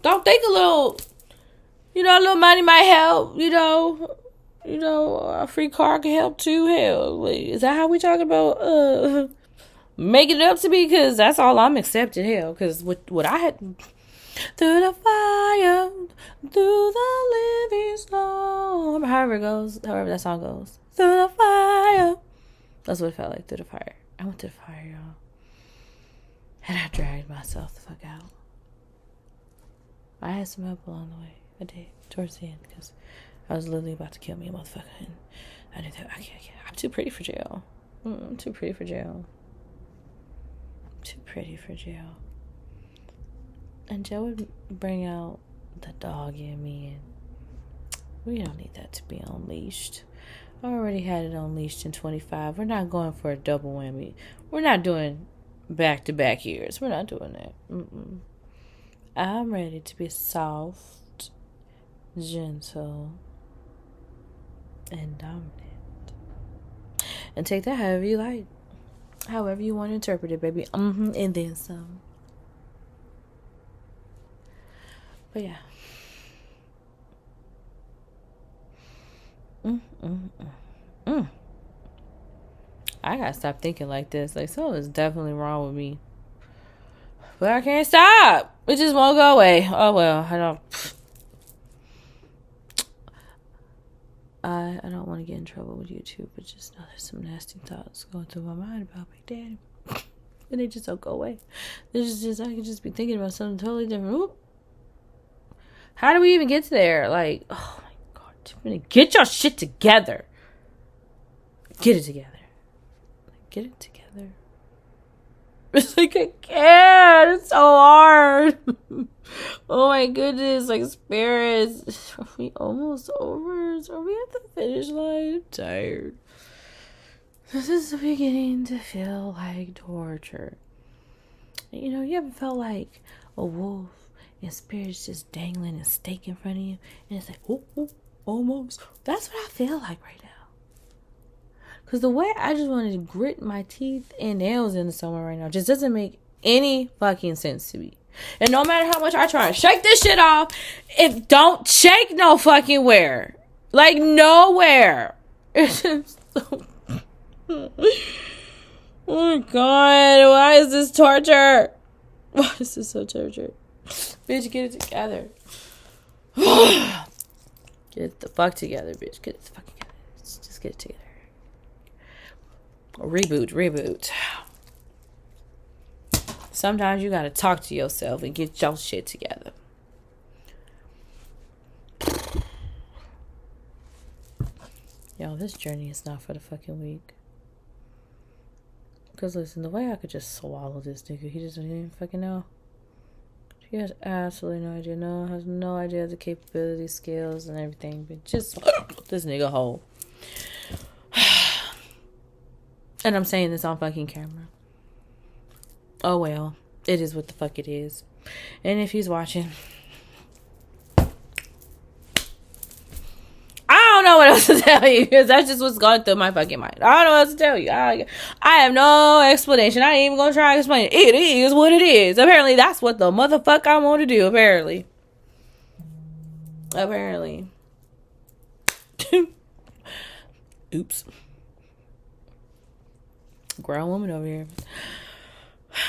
Speaker 1: Don't think a little money might help, a free car can help too. Hell, is that how we talking about making it up to me? Because that's all I'm accepting. Hell, because what I had through the fire, through the living storm, however that song goes, through the fire. That's what it felt like, through the fire. I went to the fire, y'all, and I dragged myself the fuck out. I had some help along the way. I did, towards the end, because I was literally about to kill me, a motherfucker. And I knew that I'm too pretty for jail. I'm too pretty for jail. Too pretty for jail. And Joe would bring out the dog in me, and we don't need that to be unleashed. I already had it unleashed in 25. We're not going for a double whammy. We're not doing back-to-back years. We're not doing that. I'm ready to be soft, gentle, and dominant. And take that however you like. However you want to interpret it, baby. And then some. But yeah. I gotta stop thinking like this. Like, something's definitely wrong with me. But I can't stop. It just won't go away. Oh, well. I don't want to get in trouble with YouTube, but just know there's some nasty thoughts going through my mind about my daddy. And they just don't go away. There's just, I could just be thinking about something totally different. Oop. How do we even get to there? Like, oh my God, Tiffany, get your shit together. Get it together. Get it together. It's like, I can't. It's so hard. Oh my goodness. Like, spirits. Are we almost over? Are we at the finish line? I'm tired. This is beginning to feel like torture. You ever felt like a wolf and spirits just dangling a steak in front of you? And it's like, oh, almost. That's what I feel like right now. Because the way I just wanted to grit my teeth and nails into someone right now just doesn't make any fucking sense to me. And no matter how much I try to shake this shit off, it don't shake no fucking where. Like, nowhere. It's just so... Oh my God. Why is this torture? Why is this so torture? Bitch, get it together. Get it the fuck together, bitch. Get it the fuck together. Just get it together. Reboot. Sometimes you gotta talk to yourself and get your shit together. Yo, this journey is not for the fucking weak. Because listen, the way I could just swallow this nigga, he doesn't even fucking know. He has absolutely no idea. Has no idea the capabilities, skills, and everything. But just this nigga whole. And I'm saying this on fucking camera. Oh well. It is what the fuck it is. And if he's watching, I don't know what else to tell you. Because that's just what's going through my fucking mind. I don't know what else to tell you. I have no explanation. I ain't even gonna try to explain it. It is what it is. Apparently that's what the motherfuck I want to do. Apparently. Oops. Grown woman over here.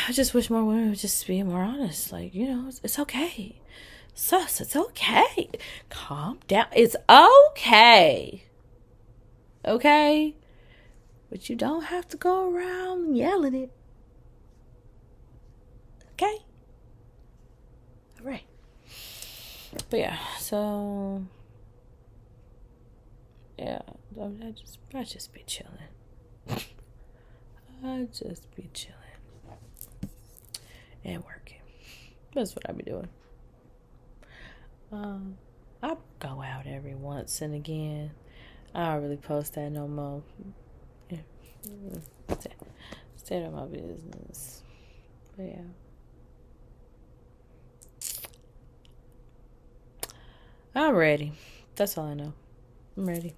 Speaker 1: I just wish more women would just be more honest. Like, it's okay. Sus, it's okay. Calm down. It's okay. Okay? But you don't have to go around yelling it. Okay? Alright. But yeah, so... Yeah, I just be chilling. I'd just be chilling and working. That's what I be doing. I go out every once and again. I don't really post that no more. Yeah. Stay on my business. But yeah. I'm ready. That's all I know. I'm ready.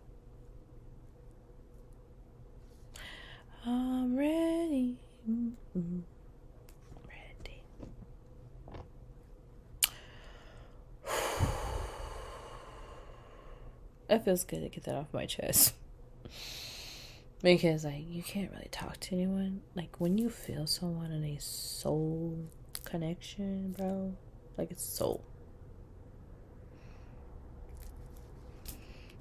Speaker 1: I'm ready. Mm-hmm. Ready. It feels good to get that off my chest. Because, like, you can't really talk to anyone. Like, when you feel someone in a soul connection, bro. Like, it's soul.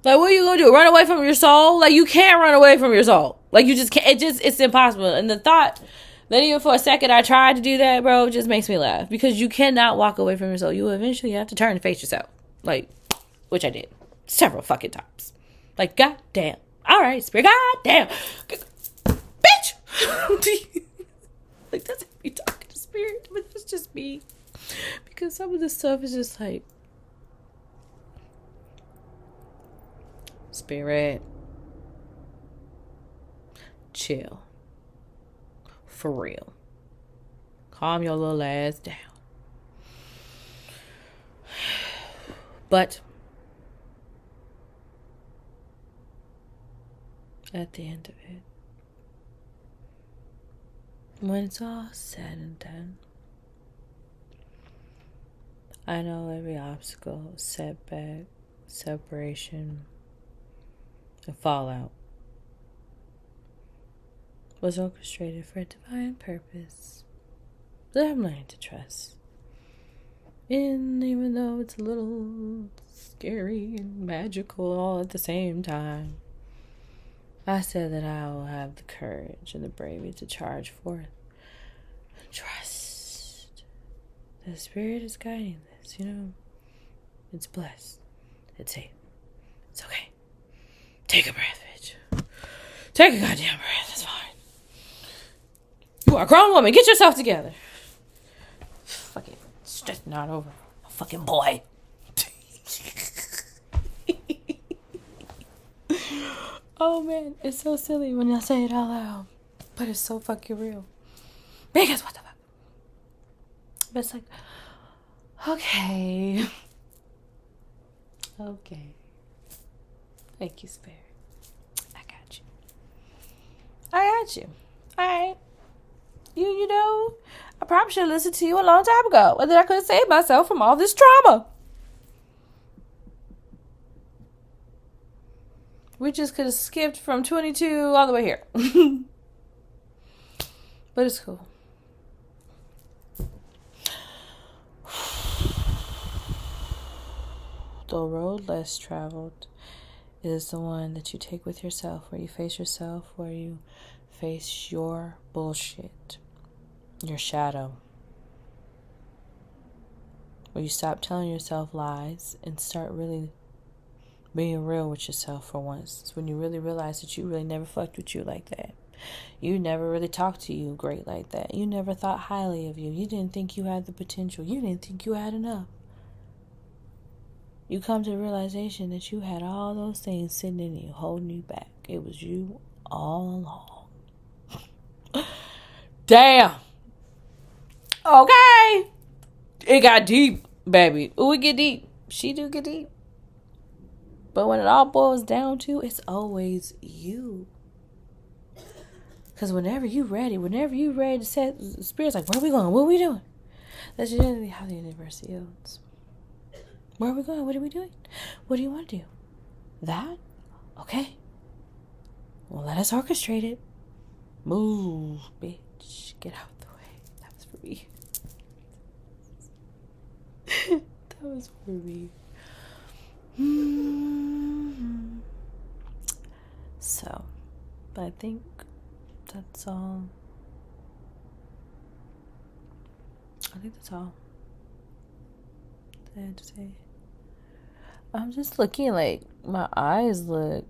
Speaker 1: Like, what are you gonna do? Run away from your soul? Like, you can't run away from your soul. Like, you just can't. It's impossible. And the thought that even for a second I tried to do that, bro, just makes me laugh. Because you cannot walk away from your soul. You eventually have to turn and face yourself. Like, which I did. Several fucking times. Like, goddamn. All right, spirit. Goddamn. Bitch. Like, that's me talking to spirit. But it's just me. Because some of this stuff is just like, spirit, chill. For real. Calm your little ass down. But at the end of it, when it's all said and done, I know every obstacle, setback, separation, and fallout was orchestrated for a divine purpose that I'm learning to trust. And even though it's a little scary and magical all at the same time, I said that I will have the courage and the bravery to charge forth. Trust. The Spirit is guiding this, you know. It's blessed. It's safe. It's okay. Take a breath, bitch. Take a goddamn breath. It's fine. You are a grown woman. Get yourself together. Fucking stressing out over a fucking boy. Oh man, it's so silly when I say it out loud, but it's so fucking real. Because what the fuck? But it's like, okay. Thank you, Spirit. I got you. Alright. You know, I probably should have listened to you a long time ago. And then I could have saved myself from all this trauma. We just could have skipped from 22 all the way here. But it's cool. The road less traveled is the one that you take with yourself, where you face yourself, where you face your bullshit, your shadow, where you stop telling yourself lies and start really being real with yourself for once. It's when you really realize that you really never fucked with you like that. You never really talked to you great like that. You never thought highly of you. You didn't think you had the potential. You didn't think you had enough. You come to the realization that you had all those things sitting in you, holding you back. It was you all along. Damn. Okay. It got deep, baby. Ooh, it get deep. She do get deep. But when it all boils down to, it's always you. Because whenever you ready to set, the Spirit's like, where are we going? What are we doing? That's generally how the universe feels. Where are we going? What are we doing? What do you want to do? That? Okay. Well, let us orchestrate it. Move, bitch. Get out the way. That was for me. That was for me. So, but I think that's all. I had to say. I'm just looking like my eyes look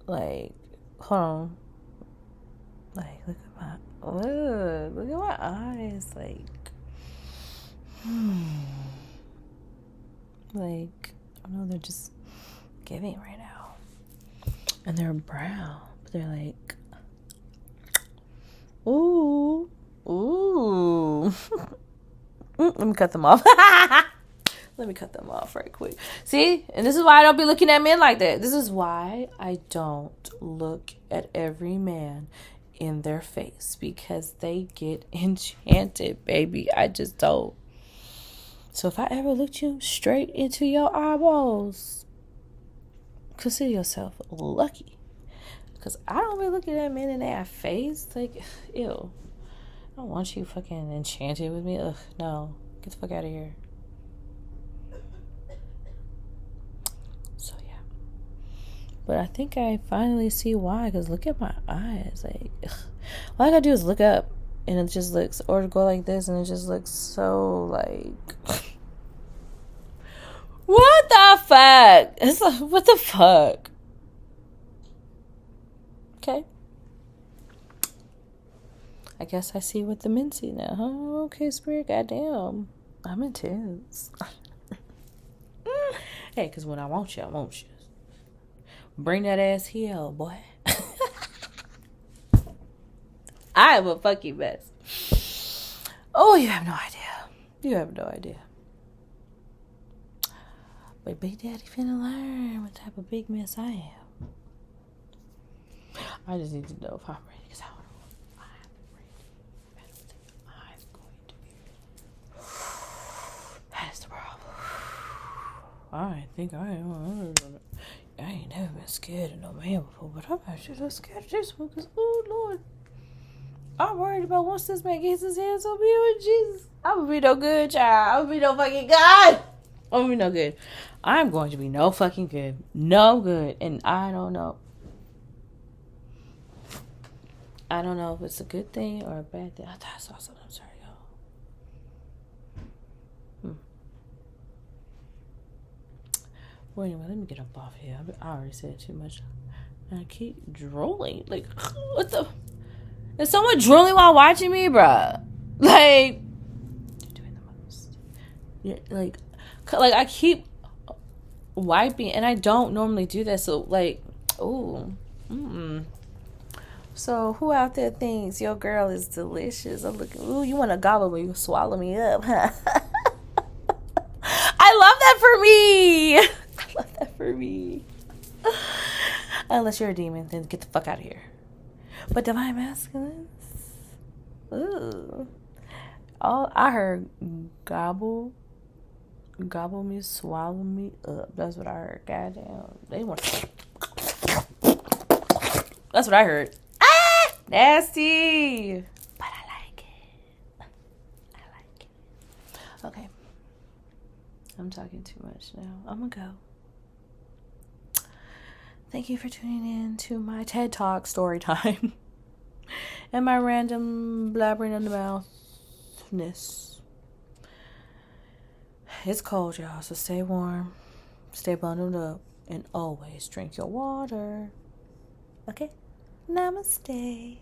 Speaker 1: like, hold on. Like, look at my eyes. Like, like, I don't know, they're just giving right now. And they're brown. But they're like, ooh. Let me cut them off. Let me cut them off right quick. See? And this is why I don't be looking at men like that. This is why I don't look at every man in their face. Because they get enchanted, baby. I just don't. So if I ever looked you straight into your eyeballs, consider yourself lucky. Because I don't be looking at men in their face. Like, ew. I don't want you fucking enchanted with me. Ugh, no. Get the fuck out of here. So, yeah. But I think I finally see why. Because look at my eyes. Like, ugh. All I gotta do is look up. And it just looks, or go like this. And it just looks so, like... What the fuck? It's like, what the fuck? Okay. I guess I see what the men see now. Oh, okay, Spirit, goddamn. I'm intense. Hey, because when I want you, I want you. Bring that ass here, boy. I am a fucking mess. Oh, you have no idea. You have no idea. But Big Daddy finna learn what type of big mess I am. I just need to know if I'm ready, because I don't know if I'm ready. I don't think I'm going to be ready. That's the problem. I think I am. I ain't never been scared of no man before, but I'm actually just scared of this one, because, oh, Lord. I'm worried about once this man gets his hands on me, oh, Jesus. I'm going to be no good, child. I'm going to be no fucking God. I'm going to be no good. I'm going to be no fucking good. No good. And I don't know. I don't know if it's a good thing or a bad thing. I thought I saw something. I'm sorry, y'all. Well, anyway, let me get up off here. I already said too much. And I keep drooling. Like, what the... Is someone drooling while watching me, bruh? Like... You're doing the most. Yeah, like I keep... wiping, and I don't normally do that, so like, ooh, So who out there thinks your girl is delicious? I'm looking, ooh, you want to gobble me, you swallow me up, huh? I love that for me. I love that for me. Unless you're a demon, then get the fuck out of here. But divine masculines, ooh, all I heard gobble me, swallow me up. That's what I heard. Goddamn. They want. That's what I heard. Ah! Nasty. But I like it. I like it. Okay. I'm talking too much now. I'm gonna go. Thank you for tuning in to my TED Talk story time. And my random blabbering in the mouthness. It's cold, y'all, so stay warm, stay bundled up, and always drink your water. Okay? Namaste.